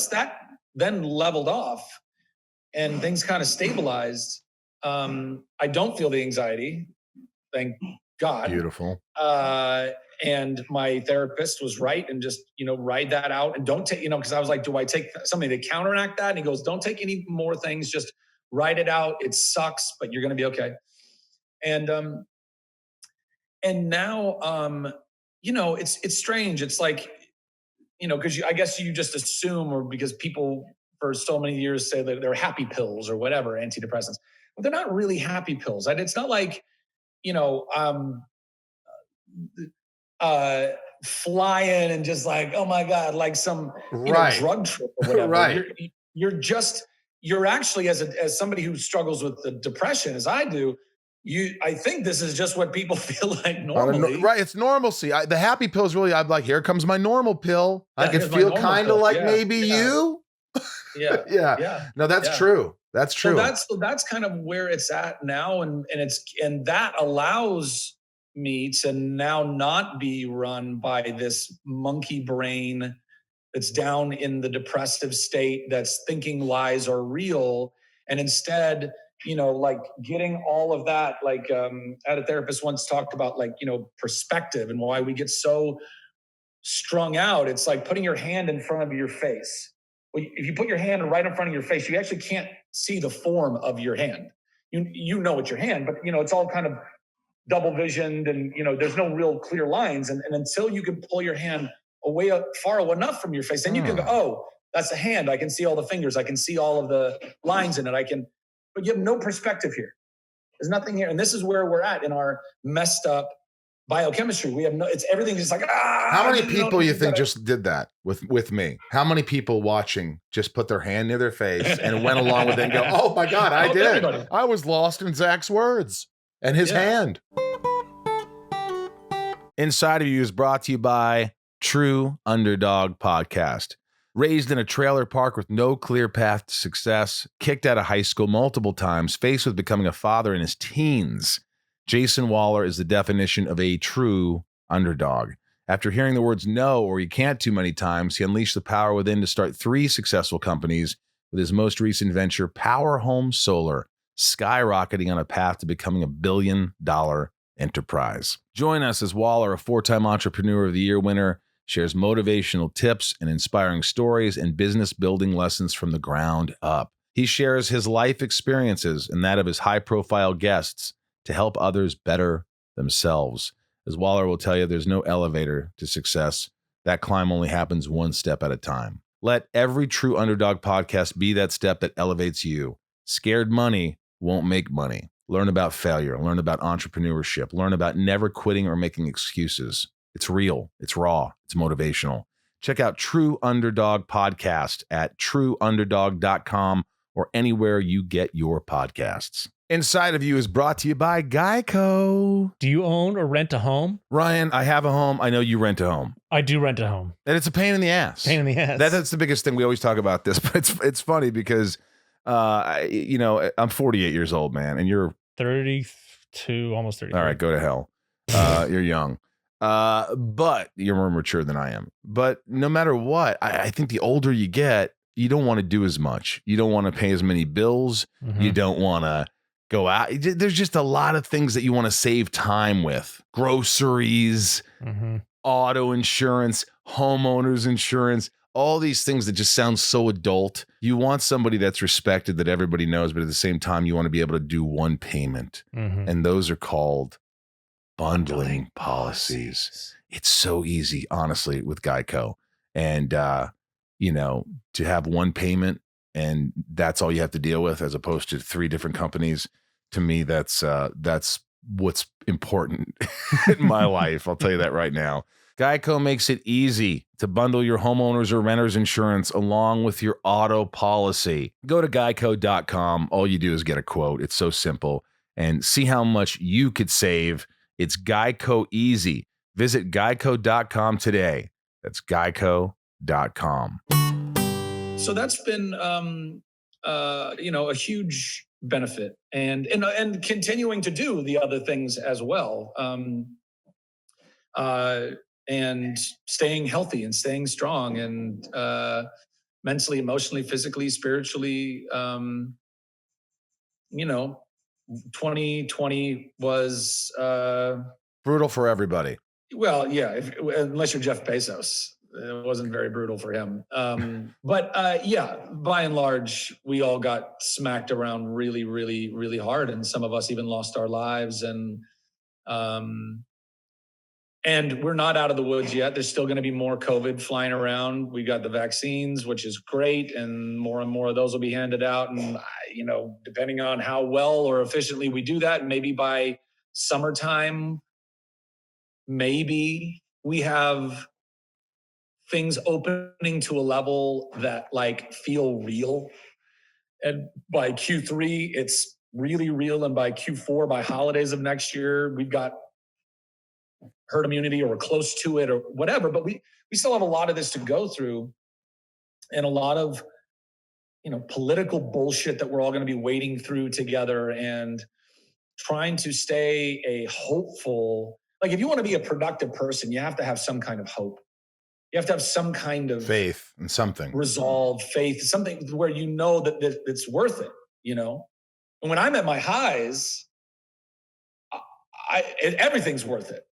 that then leveled off and things kind of stabilized, I don't feel the anxiety. Thank God. Beautiful. And my therapist was right and just, ride that out and don't take, because I was like, do I take something to counteract that? And he goes, don't take any more things, just write it out. It sucks, but you're going to be okay. And now, it's strange. It's like, because I guess you just assume, or because people for so many years say that they're happy pills or whatever, antidepressants, but they're not really happy pills. And it's not like, flying and just like, oh my God, like some drug trip or whatever. Right. You're actually, as somebody who struggles with the depression as I do, I think this is just what people feel like normally. Right. It's normalcy. The happy pill is really, I'm like, here comes my normal pill. Yeah, I can feel kind of like maybe you. Yeah. Yeah. No, that's true. That's true. So that's kind of where it's at now. And that allows me to now not be run by this monkey brain that's down in the depressive state, that's thinking lies are real. And instead, like getting all of that, like I had a therapist once talked about like, perspective and why we get so strung out. It's like putting your hand in front of your face. Well, if you put your hand right in front of your face, you actually can't see the form of your hand. You know it's your hand, but it's all kind of double visioned and, there's no real clear lines. And until you can pull your hand away far enough from your face, then you can go, oh, that's a hand. I can see all the fingers. I can see all of the lines in it. But you have no perspective here. There's nothing here. And this is where we're at in our messed up biochemistry. We have everything just like, How many people you think just did that with me? How many people watching just put their hand near their face and went along with it and go, oh my God, I did. Everybody. I was lost in Zach's words and his hand. Inside of You is brought to you by True Underdog Podcast. Raised in a trailer park with no clear path to success, kicked out of high school multiple times, faced with becoming a father in his teens, Jason Waller is the definition of a true underdog. After hearing the words no or you can't too many times, he unleashed the power within to start 3 successful companies, with his most recent venture, Power Home Solar, skyrocketing on a path to becoming $1 billion enterprise. Join us as Waller, a 4-time Entrepreneur of the Year winner, shares motivational tips and inspiring stories and business building lessons from the ground up. He shares his life experiences and that of his high-profile guests to help others better themselves. As Waller will tell you, there's no elevator to success. That climb only happens one step at a time. Let every True Underdog podcast be that step that elevates you. Scared money won't make money. Learn about failure. Learn about entrepreneurship. Learn about never quitting or making excuses. It's real. It's raw. It's motivational. Check out True Underdog Podcast at trueunderdog.com or anywhere you get your podcasts. Inside of You is brought to you by Geico. Do you own or rent a home? Ryan, I have a home. I know you rent a home. I do rent a home. And it's a pain in the ass. Pain in the ass. That's the biggest thing. We always talk about this, but it's funny because, I'm 48 years old, man, and you're 32, almost 33. All right, go to hell. You're young. But you're more mature than I am. But no matter what, I think the older you get, you don't want to do as much. You don't want to pay as many bills. Mm-hmm. You don't want to go out. There's just a lot of things that you want to save time with. Groceries, auto insurance, homeowners insurance, all these things that just sound so adult. You want somebody that's respected, that everybody knows, but at the same time, you want to be able to do one payment. Mm-hmm. And those are called bundling policies. It's so easy, honestly, with Geico. And, to have one payment and that's all you have to deal with, as opposed to 3 different companies. To me, that's what's important in my life. I'll tell you that right now. Geico makes it easy to bundle your homeowners or renters insurance along with your auto policy. Go to geico.com. All you do is get a quote. It's so simple. And see how much you could save. It's Geico easy. Visit geico.com today. That's geico.com. So that's been, a huge benefit, and continuing to do the other things as well. And staying healthy and staying strong and mentally, emotionally, physically, spiritually. 2020 was brutal for everybody. Well, yeah, unless you're Jeff Bezos, it wasn't very brutal for him. But by and large, we all got smacked around really, really, really hard, and some of us even lost our lives. And we're not out of the woods yet. There's still going to be more COVID flying around. We got the vaccines, which is great, and more of those will be handed out. And depending on how well or efficiently we do that, maybe by summertime, maybe we have things opening to a level that feel real. And by Q3, it's really real. And by Q4, by holidays of next year, we've got herd immunity or we're close to it or whatever. But we still have a lot of this to go through, and a lot of political bullshit that we're all going to be wading through together, and trying to stay a hopeful. If you want to be a productive person, you have to have some kind of hope. You have to have some kind of faith in something, resolve, faith, something where that it's worth it. And when I'm at my highs, everything's worth it.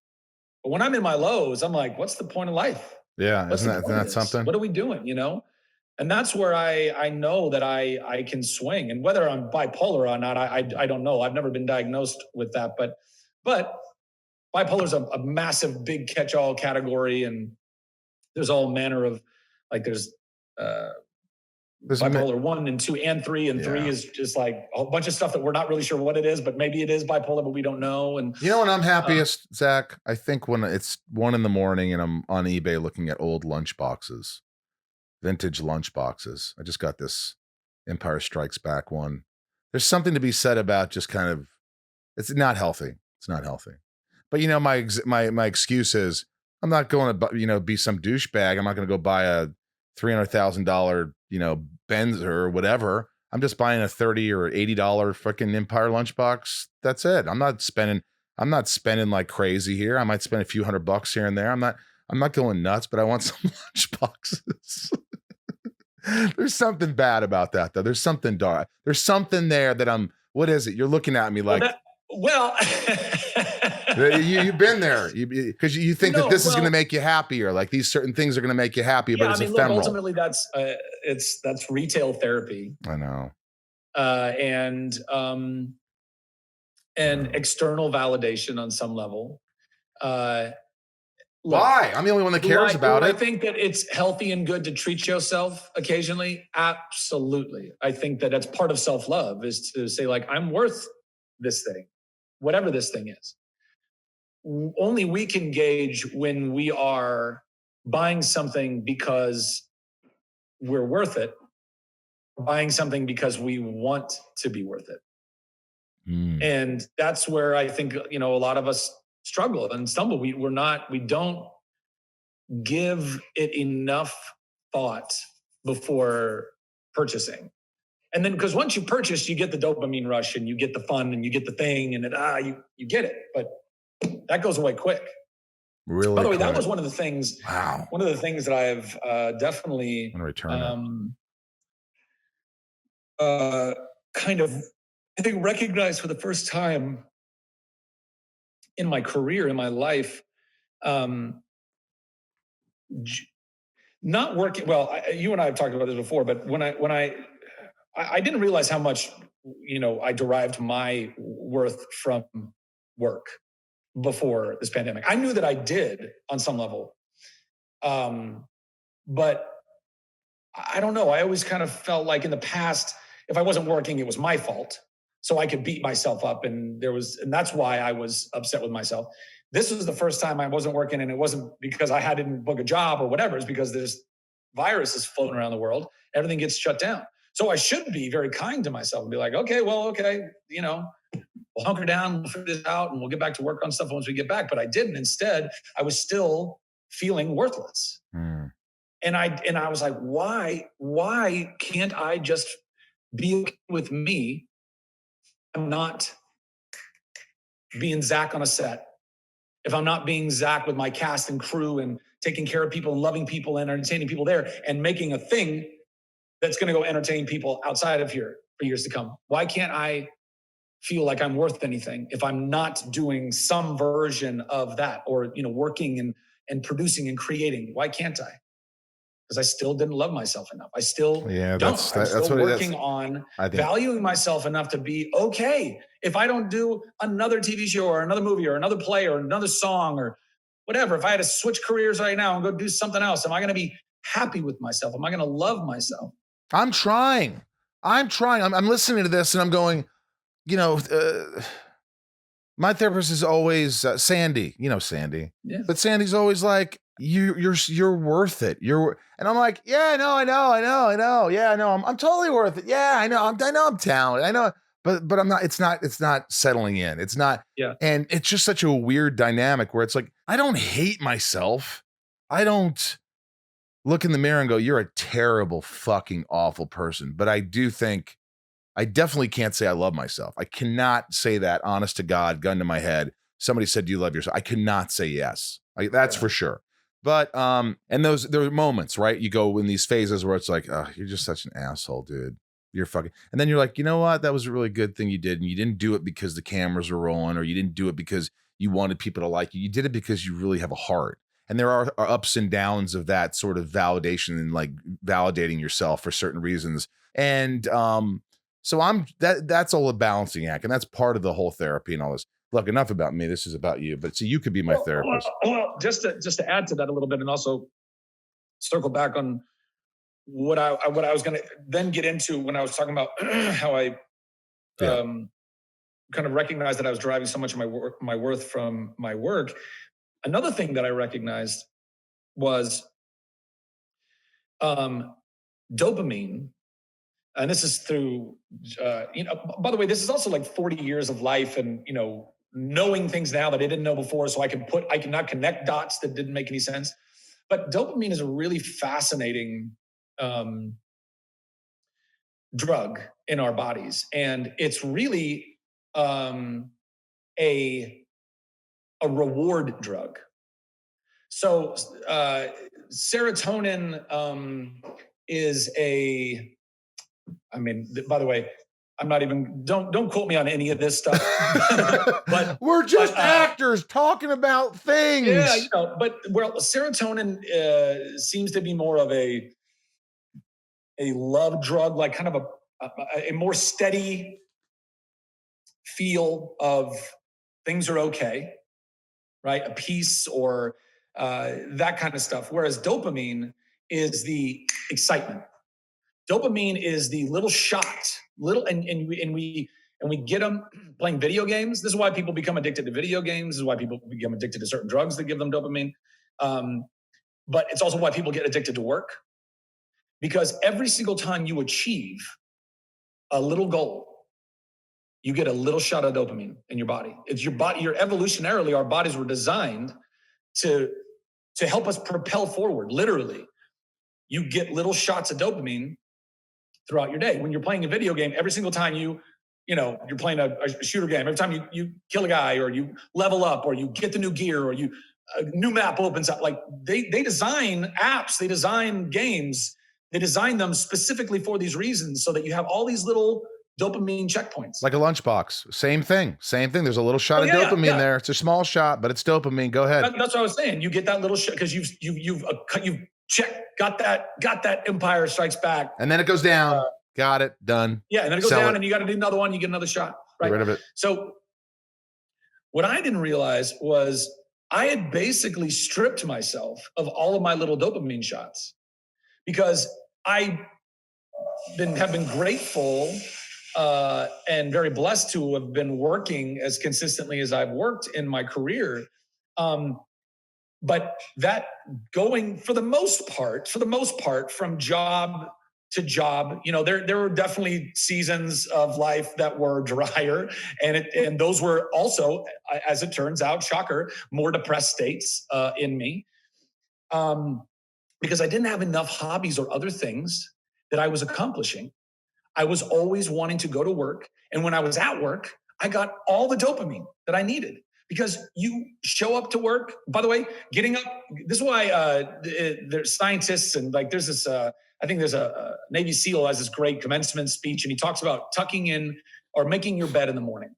But when I'm in my lows, I'm like, what's the point of life? Yeah, isn't that something? What are we doing? And that's where I know that I can swing. And whether I'm bipolar or not, I don't know. I've never been diagnosed with that, but bipolar is a massive, big catch-all category, and there's all manner of there's bipolar 1 and 2 and 3, and 3 is just a whole bunch of stuff that we're not really sure what it is, but maybe it is bipolar, but we don't know. And when I'm happiest, Zach, I think when it's 1 a.m. and I'm on eBay looking at old lunch boxes, vintage lunch boxes. I just got this Empire Strikes Back one. There's something to be said about just kind of, it's not healthy. It's not healthy. But my excuse is I'm not going to be some douchebag. I'm not going to go buy a $300,000 Benz or whatever. I'm just buying a $30 or $80 freaking Empire lunchbox. That's it. I'm not spending like crazy here. I might spend a few $100 here and there. I'm not going nuts, but I want some lunchboxes. There's something bad about that, though. There's something dark. There's something there that what is it? You're looking at me like, you've been there because you think that this is going to make you happier. Like these certain things are going to make you happier, but it's ephemeral. Look, ultimately that's retail therapy. I know. And external validation on some level. Why? I'm the only one that cares about it. I think that it's healthy and good to treat yourself occasionally. Absolutely. I think that that's part of self-love, is to say I'm worth this thing, whatever this thing is. Only we can gauge when we are buying something because we're worth it, buying something because we want to be worth it. And that's where I think, a lot of us struggle and stumble. We don't give it enough thought before purchasing. And then, because once you purchase, you get the dopamine rush and you get the fun and you get the thing and you get it. But that goes away quick. Really? By the way, that was one of the things. Wow. One of the things that I've definitely kind of, I think, recognized for the first time in my career, in my life. Not working well. You and I have talked about this before, but when I didn't realize how much I derived my worth from work before this pandemic. I knew that I did on some level, but I don't know. I always kind of felt like in the past, if I wasn't working, it was my fault. So I could beat myself up, and that's why I was upset with myself. this was the first time I wasn't working, and it wasn't because I didn't book a job or whatever. It's because there's viruses floating around the world. Everything gets shut down. So I should be very kind to myself and be like, okay, you know, we'll hunker down, we'll figure this out, and we'll get back to work on stuff once we get back. But I didn't. Instead, I was still feeling worthless. And I was like, why can't I just be okay with me? I'm not being Zach on a set. If I'm not being Zach with my cast and crew and taking care of people and loving people and entertaining people there and making a thing that's going to go entertain people outside of here for years to come. Why can't I feel like I'm worth anything if I'm not doing some version of that, or, you know, working and producing and creating? Why can't I? Because I still didn't love myself enough. I still don't. I'm still working on valuing myself enough to be okay if I don't do another TV show or another movie or another play or another song or whatever. If I had to switch careers right now and go do something else, am I going to be happy with myself? Am I going to love myself? I'm trying. I'm listening to this and I'm going, you know, my therapist is always Sandy, you know, Sandy, but Sandy's always like, you're worth it. And I'm like, yeah, I know. Yeah, I know. I'm totally worth it. Yeah, I know. I know I'm talented. I know, but I'm not, it's not settling in. It's not. Yeah. And it's just such a weird dynamic where it's like, I don't hate myself. I don't look in the mirror and go, you're a terrible, fucking awful person. But I do think, I definitely can't say I love myself. I cannot say that, honest to God, gun to my head. Somebody said, do you love yourself? I cannot say yes. That's for sure. But, and there are moments, right? You go in these phases where it's like, oh, you're just such an asshole, dude. You're fucking, and then you're like, you know what? That was a really good thing you did. And you didn't do it because the cameras were rolling, or you didn't do it because you wanted people to like you. You did it because you really have a heart. And there are ups and downs of that sort of validation and like validating yourself for certain reasons. And, so that's all a balancing act. And that's part of the whole therapy and all this. Look, enough about me. This is about you. But so you could be my therapist. Well, just to add to that a little bit, and also circle back on what I was going to then get into when I was talking about how I kind of recognized that I was deriving so much of my worth from my work. Another thing that I recognized was dopamine. And this is through, you know, by the way, this is also like 40 years of life and, you know, knowing things now that I didn't know before. So I can not connect dots that didn't make any sense. But dopamine is a really fascinating drug in our bodies. And it's really a reward drug. So serotonin is by the way, I'm not even, don't quote me on any of this stuff. but we're just actors talking about things. Yeah, you know, but serotonin seems to be more of a love drug, like kind of a more steady feel of things are okay, right? A peace or that kind of stuff. Whereas dopamine is the excitement. Dopamine is the little shot, and we get them playing video games. This is why people become addicted to video games. This is why people become addicted to certain drugs that give them dopamine. But it's also why people get addicted to work, because every single time you achieve a little goal, you get a little shot of dopamine in your body. It's your body. Evolutionarily, our bodies were designed to help us propel forward. Literally, you get little shots of dopamine throughout your day. When you're playing a video game, every single time you're playing a shooter game, every time you kill a guy or you level up or you get the new gear or a new map opens up, like they design apps, they design games, they design them specifically for these reasons so that you have all these little dopamine checkpoints. Like a lunchbox. Same thing. There's a little shot of dopamine there. It's a small shot, but it's dopamine. Go ahead. That's what I was saying. You get that little shot because you've check, got that Empire Strikes Back. And then it goes down. Got it. Done. Yeah. And then it goes down and you got to do another one. You get another shot. Right. Get rid of it. So what I didn't realize was I had basically stripped myself of all of my little dopamine shots because I have been grateful and very blessed to have been working as consistently as I've worked in my career. But that going for the most part, from job to job, there were definitely seasons of life that were drier, and those were also, as it turns out, shocker, more depressed states in me, because I didn't have enough hobbies or other things that I was accomplishing. I was always wanting to go to work, and when I was at work, I got all the dopamine that I needed. Because you show up to work, by the way, getting up, this is why there's scientists and like there's this, I think there's a Navy SEAL has this great commencement speech, and he talks about tucking in or making your bed in the morning.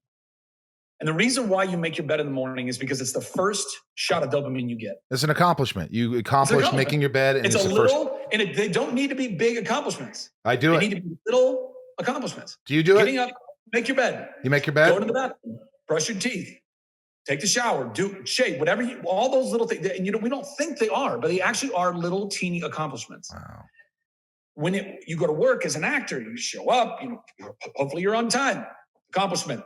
And the reason why you make your bed in the morning is because it's the first shot of dopamine you get. It's an accomplishment. You accomplish making your bed. And it's a little, and they don't need to be big accomplishments. I do it. They need to be little accomplishments. Do you do Getting up, make your bed. You make your bed? Go to the bathroom, brush your teeth. Take the shower, shave, whatever all those little things. And we don't think they are, but they actually are little teeny accomplishments. Wow. When you go to work as an actor, you show up, hopefully you're on time. Accomplishment.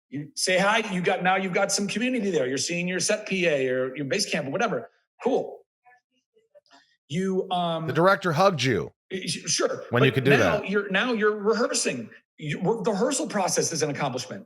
You say hi, you've got some community there. You're seeing your set PA or your base camp or whatever. Cool. The director hugged you. Sure. When you could do that. You're rehearsing. The rehearsal process is an accomplishment.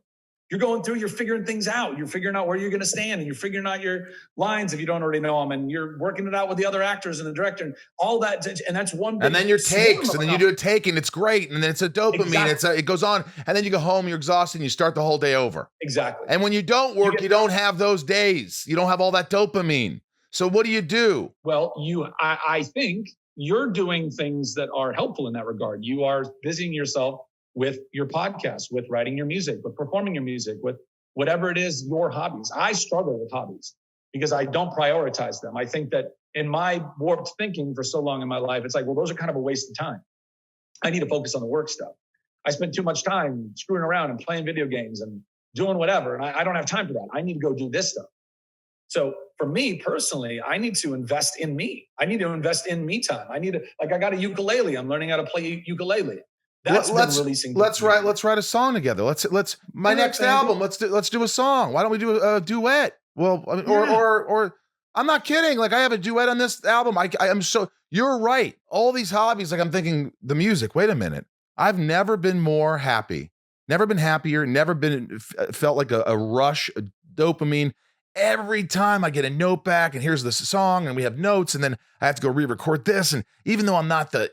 You're going through, you're figuring things out. You're figuring out where you're going to stand, and you're figuring out your lines if you don't already know them, and you're working it out with the other actors and the director and all that. And that's one big. And then your takes, and then you do a take, and it's great, and then it's a dopamine. Exactly. It goes on, and then you go home, you're exhausted, and you start the whole day over. Exactly. And when you don't work, you don't have those days. You don't have all that dopamine. So what do you do? Well, I think you're doing things that are helpful in that regard. You are busying yourself with your podcast, with writing your music, with performing your music, with whatever it is, your hobbies. I struggle with hobbies because I don't prioritize them. I think that in my warped thinking for so long in my life, it's like, well, those are kind of a waste of time. I need to focus on the work stuff. I spend too much time screwing around and playing video games and doing whatever, and I don't have time for that. I need to go do this stuff. So for me personally, I need to invest in me. I need to invest in me time. I got a ukulele. I'm learning how to play ukulele. Let's write a song together. Let's my next album. Let's do a song. Why don't we do a duet? Well, or I'm not kidding. Like I have a duet on this album. I'm so you're right. All these hobbies. Like I'm thinking the music. Wait a minute. I've never been more happy. Never been happier. Never been felt like a rush, a dopamine. Every time I get a note back and here's this song and we have notes and then I have to go re-record this. And even though I'm not I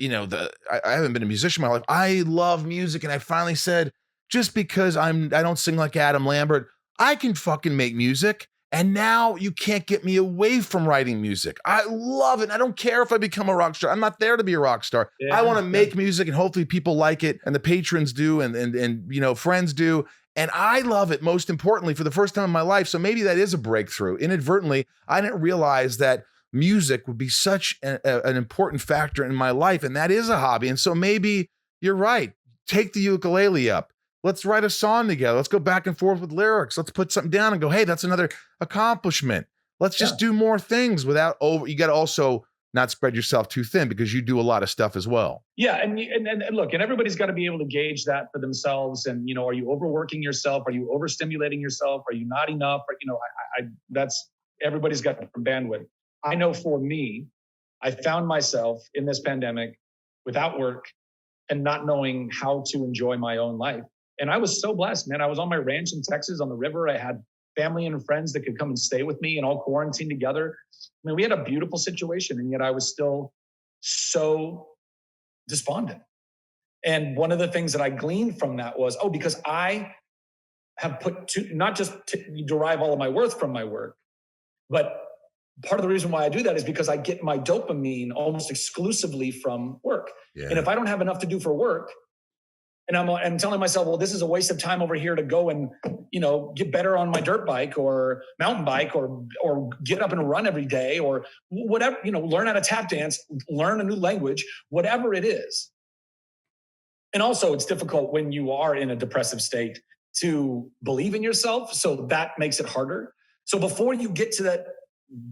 haven't been a musician in my life, I love music. And I finally said, just because I don't sing like Adam Lambert, I can fucking make music. And now you can't get me away from writing music. I love it. I don't care if I become a rock star. I'm not there to be a rock star. Yeah, I want to make music and hopefully people like it and the patrons do and friends do. And I love it, most importantly, for the first time in my life. So maybe that is a breakthrough. Inadvertently, I didn't realize that music would be such an important factor in my life. And that is a hobby. And so maybe you're right. Take the ukulele up. Let's write a song together. Let's go back and forth with lyrics. Let's put something down and go, hey, that's another accomplishment. Let's just do more things without you got to also not spread yourself too thin because you do a lot of stuff as well. Yeah. And look, and everybody's got to be able to gauge that for themselves. And, are you overworking yourself? Are you overstimulating yourself? Are you not enough? Or, that's everybody's got different bandwidth. I know for me, I found myself in this pandemic without work and not knowing how to enjoy my own life. And I was so blessed, man. I was on my ranch in Texas on the river. I had family and friends that could come and stay with me and all quarantined together. I mean, we had a beautiful situation, and yet I was still so despondent. And one of the things that I gleaned from that was, because I have not just to derive all of my worth from my work, but part of the reason why I do that is because I get my dopamine almost exclusively from work. Yeah. And if I don't have enough to do for work, and I'm telling myself, well, this is a waste of time over here to go and, get better on my dirt bike or mountain bike or get up and run every day or whatever, learn how to tap dance, learn a new language, whatever it is. And also it's difficult when you are in a depressive state to believe in yourself. So that makes it harder. So before you get to that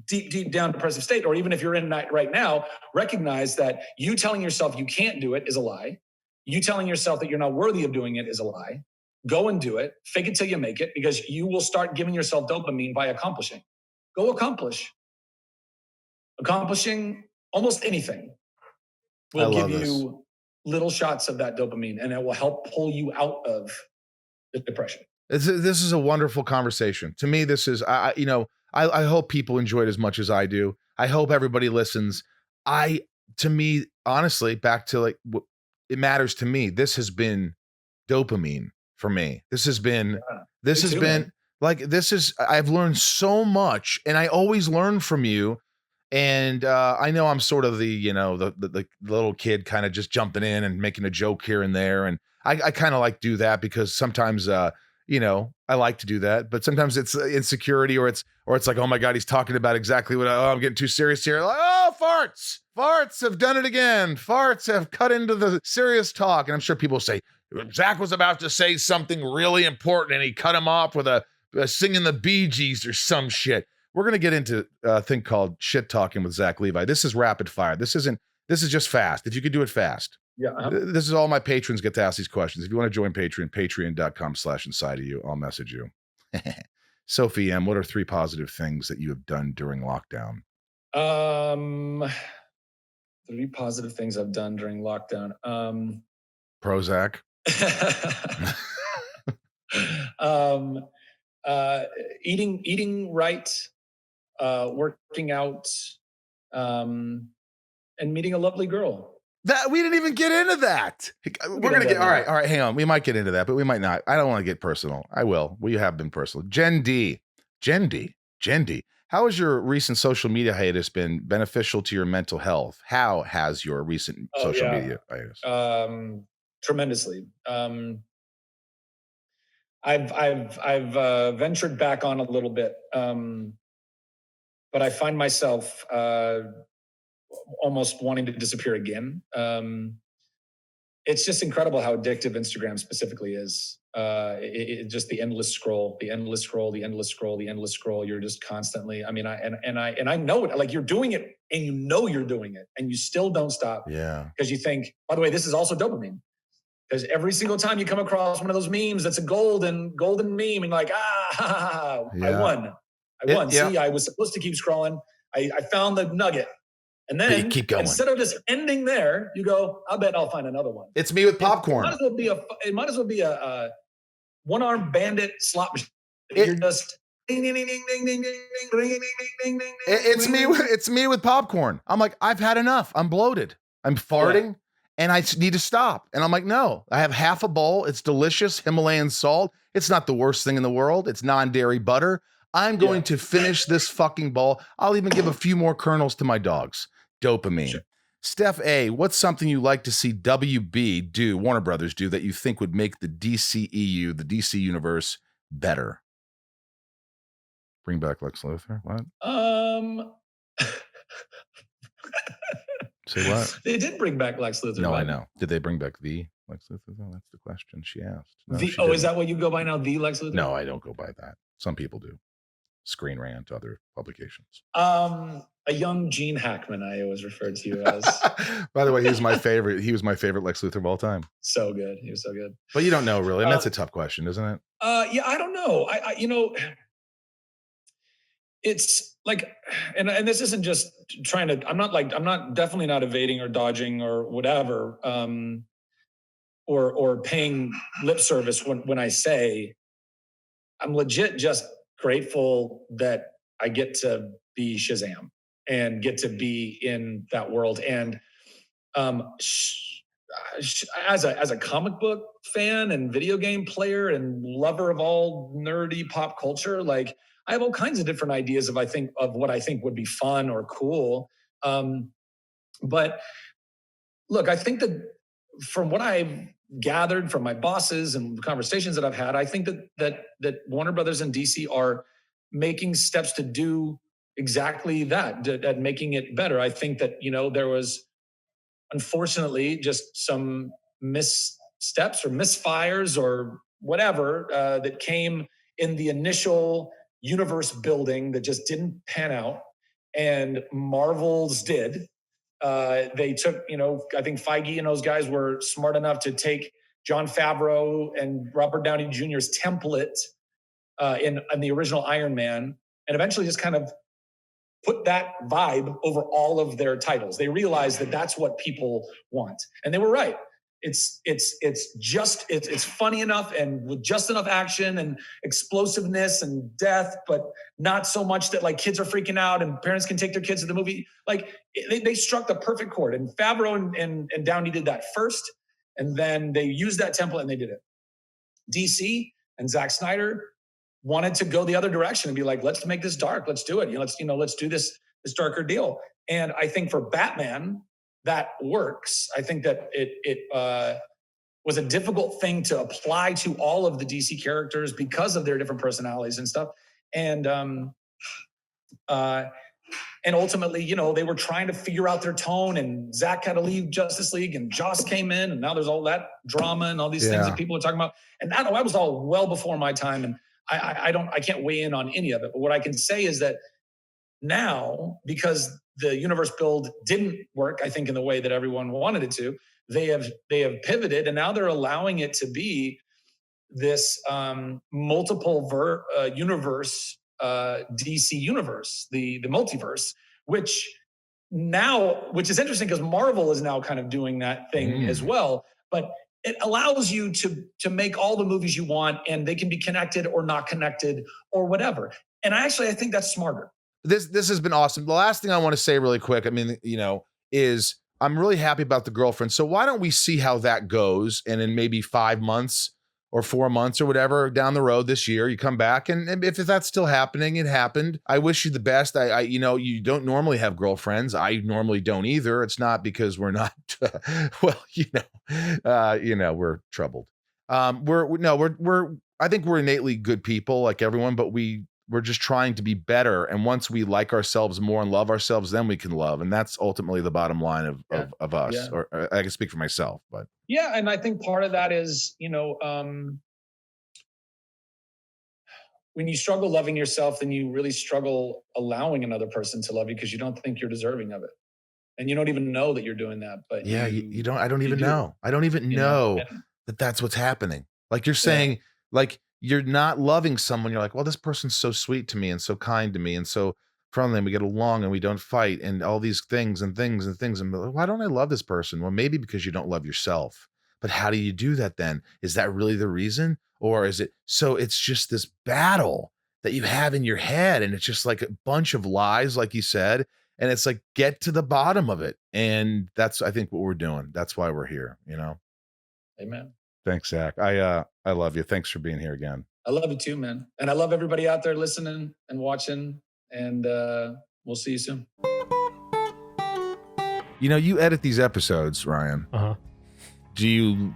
deep, deep down depressive state, or even if you're in it right now, recognize that you telling yourself you can't do it is a lie. You telling yourself that you're not worthy of doing it is a lie. Go and do it. Fake it till you make it, because you will start giving yourself dopamine by accomplishing. go accomplish. Accomplishing almost anything will give you little shots of that dopamine, and it will help pull you out of the depression. This is a wonderful conversation. To me, this is, I hope people enjoy it as much as I do. I hope everybody listens. To me, honestly, back to like, it matters to me. This has been dopamine for me. I've learned so much, and I always learn from you. And I know I'm sort of the little kid kind of just jumping in and making a joke here and there. And I kind of like do that because sometimes, I like to do that, but sometimes it's insecurity or it's like, oh my God, he's talking about exactly what I'm getting too serious here. Like, oh, farts have done it again. Farts have cut into the serious talk. And I'm sure people say, Zach was about to say something really important and he cut him off with a singing the Bee Gees or some shit. We're going to get into a thing called shit talking with Zach Levi. This is rapid fire. This is just fast. If you could do it fast. Yeah. This is all my patrons get to ask these questions. If you want to join Patreon, patreon.com/inside of you. I'll message you. Sophie M., what are 3 positive things that you have done during lockdown? 3 positive things I've done during lockdown. Prozac. Eating right, working out, and meeting a lovely girl. That we didn't even get into that. We're gonna get all right. Hang on, we might get into that, but we might not. I don't want to get personal. I will. We have been personal. Jen D. How has your recent social media hiatus been beneficial to your mental health? How has your recent social media hiatus? Tremendously. I've ventured back on a little bit, but I find myself almost wanting to disappear again. It's just incredible how addictive Instagram specifically is. Just the endless scroll. You're just constantly. I mean, I know it. Like you're doing it, and you know you're doing it, and you still don't stop. Yeah. Because you think, by the way, this is also dopamine. Because every single time you come across one of those memes that's a golden meme, and like, I won. See, I was supposed to keep scrolling. I found the nugget. And then keep going. Instead of just ending there, you go, I bet I'll find another one. It's me with popcorn. It might as well be a one-armed bandit slot machine. You're just ding, ding, ding, ding, ding, ding, ding, ding, ding, ding. It's me with popcorn. I'm like, I've had enough. I'm bloated. I'm farting and I need to stop. And I'm like, no, I have half a bowl. It's delicious Himalayan salt. It's not the worst thing in the world. It's non-dairy butter. I'm going to finish this fucking bowl. I'll even give a few more kernels to my dogs. Dopamine. Sure. Steph A., what's something you like to see WB do, Warner Brothers do, that you think would make the DCEU, the DC universe, better? Bring back Lex Luthor? What? Say what? They did bring back Lex Luthor. No, right? I know. Did they bring back the Lex Luthor? No, that's the question she asked. No, is that what you go by now? The Lex Luthor? No, I don't go by that. Some people do. Screen Rant, other publications. A young Gene Hackman, I always referred to you as. By the way, he was my favorite. He was my favorite Lex Luthor of all time. So good. He was so good. But you don't know really. And that's a tough question, isn't it? Yeah, I don't know. It's like, and this isn't just trying to, I'm not definitely not evading or dodging or whatever, or paying lip service when I say I'm legit just grateful that I get to be Shazam and get to be in that world. And as a comic book fan and video game player and lover of all nerdy pop culture, like I have all kinds of different ideas of what I think would be fun or cool. But look, I think that from what I've gathered from my bosses and conversations that I've had, I think that Warner Brothers and DC are making steps to do exactly that, at making it better. I think that, there was unfortunately just some missteps or misfires or whatever that came in the initial universe building that just didn't pan out, and Marvel's did. They took, I think Feige and those guys were smart enough to take Jon Favreau and Robert Downey Jr.'s template in the original Iron Man, and eventually just kind of put that vibe over all of their titles. They realized that that's what people want. And they were right. It's funny enough and with just enough action and explosiveness and death, but not so much that like kids are freaking out and parents can take their kids to the movie. Like they struck the perfect chord, and Favreau and Downey did that first, and then they used that template and they did it. DC and Zack Snyder wanted to go the other direction and be like, let's make this dark. Let's do it. Let's do this darker deal. And I think for Batman, that works. I think that it was a difficult thing to apply to all of the DC characters because of their different personalities and stuff. And ultimately, they were trying to figure out their tone, and Zach had to leave Justice League and Joss came in, and now there's all that drama and all these things that people are talking about. And that was all well before my time. And I can't weigh in on any of it. But what I can say is that now, because the universe build didn't work, I think, in the way that everyone wanted it to, they have pivoted, and now they're allowing it to be this multiple universe, DC universe, the multiverse, which is interesting because Marvel is now kind of doing that thing as well. But it allows you to make all the movies you want, and they can be connected or not connected or whatever. And I think that's smarter. This has been awesome. The last thing I want to say really quick, is I'm really happy about the girlfriend. So why don't we see how that goes? And in maybe 5 months or 4 months or whatever down the road this year, you come back. And if that's still happening, it happened. I wish you the best. You don't normally have girlfriends. I normally don't either. It's not because we're not, we're troubled. I think we're innately good people like everyone, but we're just trying to be better. And once we like ourselves more and love ourselves, then we can love. And that's ultimately the bottom line of us. Yeah. Or I can speak for myself, but. Yeah. And I think part of that is, when you struggle loving yourself, then you really struggle allowing another person to love you because you don't think you're deserving of it. And you don't even know that you're doing that. But yeah, you don't, I don't even know. I don't even know that that's what's happening. Like you're saying, like, you're not loving someone. You're like, well, this person's so sweet to me and so kind to me and so friendly, and we get along and we don't fight and all these things and things and things. And why don't I love this person? Well, maybe because you don't love yourself. But how do you do that then? Is that really the reason? Or is it? So it's just this battle that you have in your head, and it's just like a bunch of lies, like you said. And it's like, get to the bottom of it. And that's, I think, what we're doing. That's why we're here, Amen. Thanks, Zach. I love you. Thanks for being here again. I love you too, man. And I love everybody out there listening and watching. And we'll see you soon. You edit these episodes, Ryan. Uh-huh. You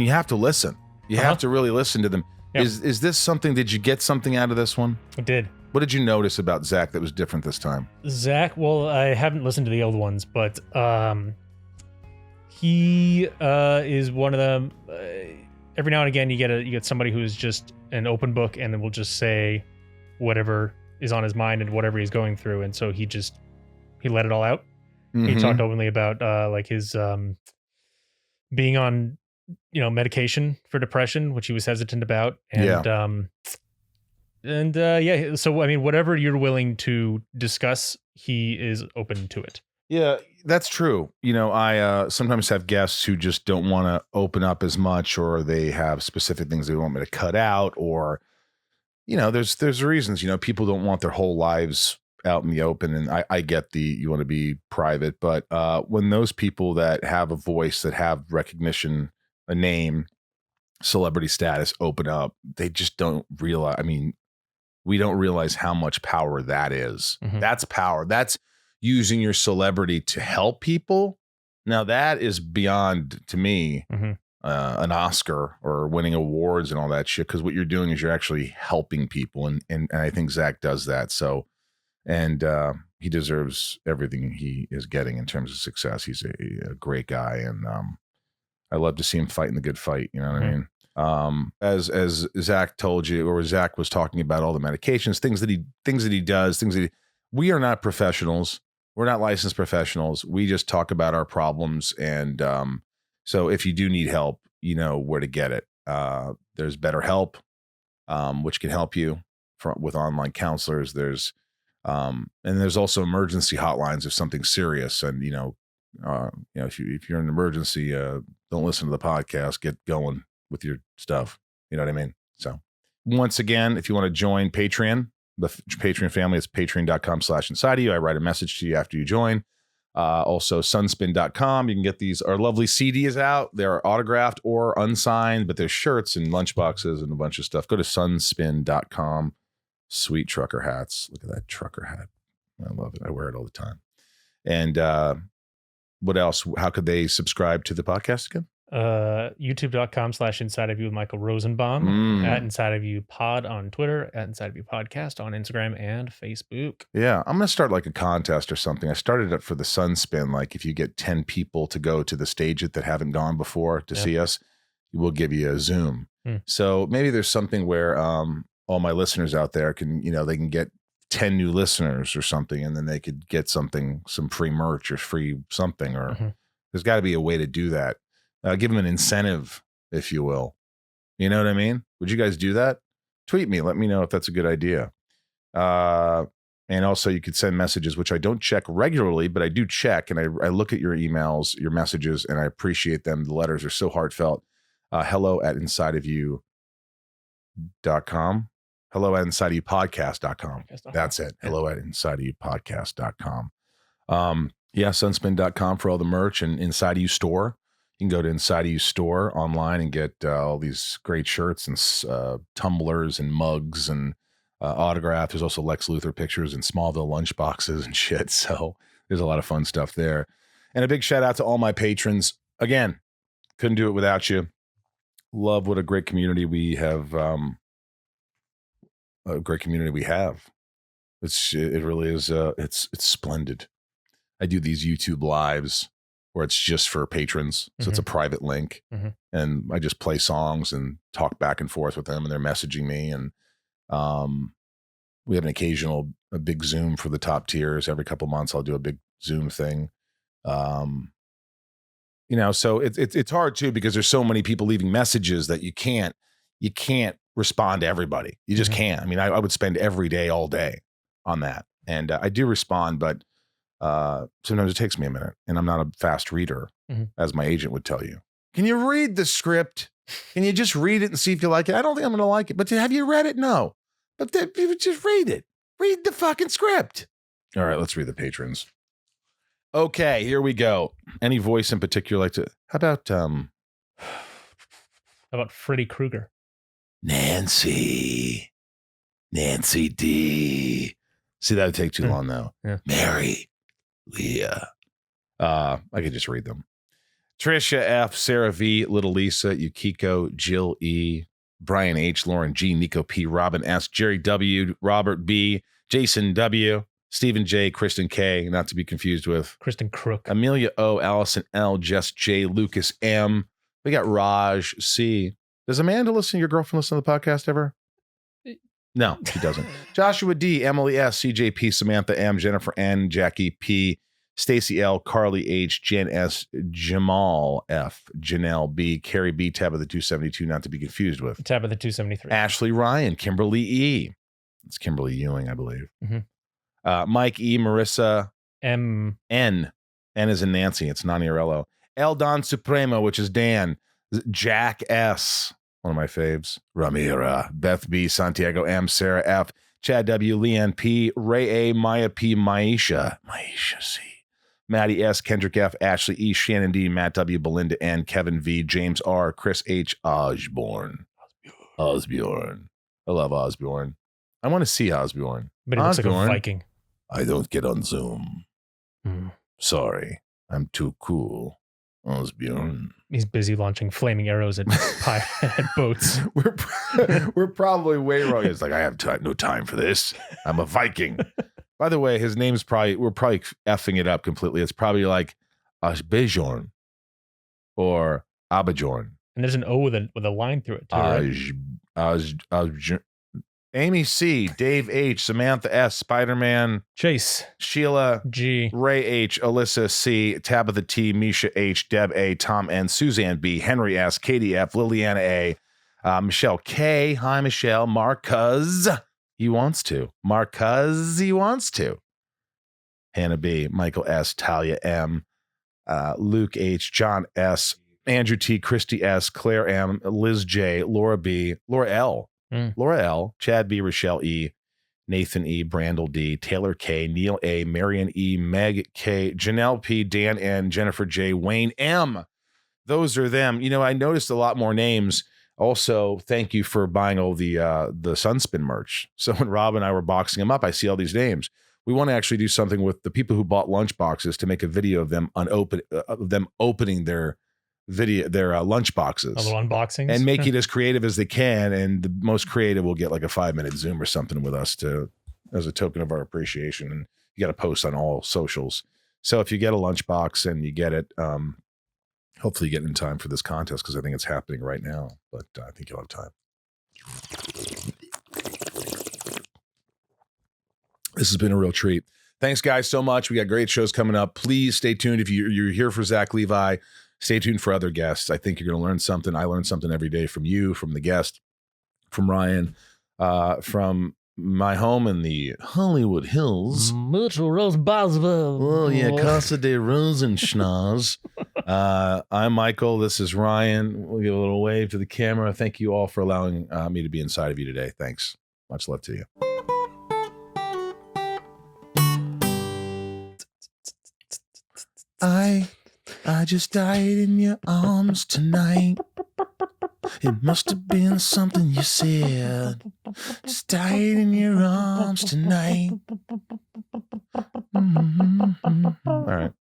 have to listen. You have to really listen to them. Yep. Is this something, did you get something out of this one? I did. What did you notice about Zach that was different this time? Zach, well, I haven't listened to the old ones, but he is one of them. Every now and again, you get somebody who's just an open book and then will just say whatever is on his mind and whatever he's going through, and so he let it all out. Mm-hmm. He talked openly about like his being on medication for depression, which he was hesitant about, and so I mean, whatever you're willing to discuss, he is open to it. Yeah, that's true. I sometimes have guests who just don't want to open up as much, or they have specific things they want me to cut out, or, there's reasons, people don't want their whole lives out in the open. And I get you want to be private, but when those people that have a voice, that have recognition, a name, celebrity status, open up, they just don't realize, we don't realize how much power that is. Mm-hmm. That's power. That's using your celebrity to help people. Now that is beyond, to me, an Oscar or winning awards and all that shit. Because what you're doing is you're actually helping people, and I think Zach does that. So, and he deserves everything he is getting in terms of success. He's a great guy, and I love to see him fighting the good fight. You know what I mean? As Zach told you, or Zach was talking about all the medications, things that he does, we are not professionals. We're not licensed professionals. We just talk about our problems. And so if you do need help, you know where to get it. There's BetterHelp, which can help you with online counselors. There's And there's also emergency hotlines if something's serious. And, if you're in an emergency, don't listen to the podcast, get going with your stuff. You know what I mean? So once again, if you want to join Patreon, the Patreon family, it's patreon.com/inside of you. I write a message to you after you join. Also sunspin.com. You can get our lovely CDs out. They're autographed or unsigned, but there's shirts and lunchboxes and a bunch of stuff. Go to sunspin.com. Sweet trucker hats. Look at that trucker hat. I love it. I wear it all the time. And what else? How could they subscribe to the podcast again? YouTube.com/inside of you with Michael Rosenbaum, at Inside of You Pod on Twitter, at Inside of You Podcast on Instagram and Facebook. Yeah, I'm going to start like a contest or something. I started it for the Sunspin. Like if you get 10 people to go to the stage that haven't gone before to see us, we'll give you a Zoom. So maybe there's something where all my listeners out there can, they can get 10 new listeners or something, and then they could get some free merch or free something, or there's got to be a way to do that. Give them an incentive, if you will. You know what I mean? Would you guys do that? Tweet me. Let me know if that's a good idea. And also you could send messages, which I don't check regularly, but I do check. And I look at your emails, your messages, and I appreciate them. The letters are so heartfelt. hello@insideofyou.com. hello@insideofyoupodcast.com. That's it. hello@insideofyoupodcast.com. Sunspin.com for all the merch, and Inside of You store. You can go to Inside of You store online and get all these great shirts and tumblers and mugs and autographs. There's also Lex Luthor pictures and Smallville lunchboxes and shit. So there's a lot of fun stuff there. And a big shout out to all my patrons. Again, couldn't do it without you. Love what a great community we have. It really is. It's splendid. I do these YouTube lives where it's just for patrons. So it's a private link, and I just play songs and talk back and forth with them, and they're messaging me. And we have a big Zoom for the top tiers. Every couple months I'll do a big Zoom thing. So it's hard too, because there's so many people leaving messages that you can't respond to everybody. You just can't. I mean, I would spend every day, all day on that. And I do respond, but sometimes it takes me a minute, and I'm not a fast reader, as my agent would tell you. Can you read the script? Can you just read it and see if you like it? I don't think I'm going to like it, but have you read it? No. But just read it. Read the fucking script. All right, let's read the patrons. Okay, here we go. Any voice in particular like to? How about Freddy Krueger? Nancy D. See, that would take too long though. Yeah. Mary, Leah. I could just read them. Trisha F, Sarah V, Little Lisa, Yukiko, Jill E, Brian H, Lauren G, Nico P, Robin S, Jerry W, Robert B, Jason W, Stephen J, Kristen K, not to be confused with Kristen Crook, Amelia O, Allison L, Jess J, Lucas M. We got Raj C. Does Amanda listen? Your girlfriend listen to the podcast ever? No, she doesn't. Joshua D, Emily S, CJ P, Samantha M, Jennifer N, Jackie P, Stacy L, Carly H, Jen S, Jamal F, Janelle B, Carrie B, Tabitha 272, not to be confused with Tabitha 273, Ashley Ryan, Kimberly E. It's Kimberly Ewing, I believe. Mike E, Marissa M, N is in Nancy. It's Naniarello. El Don Supremo, which is Dan. Jack S, one of my faves. Ramira, Beth B, Santiago M, Sarah F, Chad W, Leanne P, Ray A, Maya P, Maisha C, Maddie S, Kendrick F, Ashley E, Shannon D, Matt W, Belinda N, Kevin V, James R, Chris H, Osborne. I love Osborne. I want to see Osborne. But he looks like a Viking. I don't get on Zoom. Sorry, I'm too cool. Osborne. He's busy launching flaming arrows at boats. We're probably way wrong. It's like, I have no time for this. I'm a Viking. By the way, his name's we're probably effing it up completely. It's probably like Asbjorn or Abajorn. And there's an O with a line through it too. Right? Amy C, Dave H, Samantha S, Spider-Man, Chase, Sheila G, Ray H, Alyssa C, Tabitha T, Misha H, Deb A, Tom N, Suzanne B, Henry S, Katie F, Liliana A, Michelle K, hi Michelle, Marcuz, he wants to. Marcuz, he wants to. Hannah B, Michael S, Talia M, Luke H, John S, Andrew T, Christy S, Claire M, Liz J, Laura B, Laura L, Laura L, Chad B, Rochelle E, Nathan E, Brandel D, Taylor K, Neil A, Marion E, Meg K, Janelle P, Dan N, Jennifer J, Wayne M. Those are them. You know, I noticed a lot more names. Also, thank you for buying all the Sunspin merch. So when Rob and I were boxing them up, I see all these names. We want to actually do something with the people who bought lunch boxes to make a video of them opening their lunch boxes, A little unboxings, and make it as creative as they can. And the most creative will get like a 5-minute Zoom or something with us as a token of our appreciation. And you got to post on all socials. So if you get a lunch box and you get it, hopefully you get it in time for this contest, because I think it's happening right now. But I think you'll have time. This has been a real treat. Thanks, guys, so much. We got great shows coming up. Please stay tuned. If you're here for Zach Levi, stay tuned for other guests. I think you're going to learn something. I learn something every day from you, from the guest, from Ryan, from my home in the Hollywood Hills. Mutual Rosenbaum. Oh, yeah, Casa de Rosenschnaz. I'm Michael. This is Ryan. We'll give a little wave to the camera. Thank you all for allowing me to be inside of you today. Thanks. Much love to you. I just died in your arms tonight. It must have been something you said. Just died in your arms tonight. All right.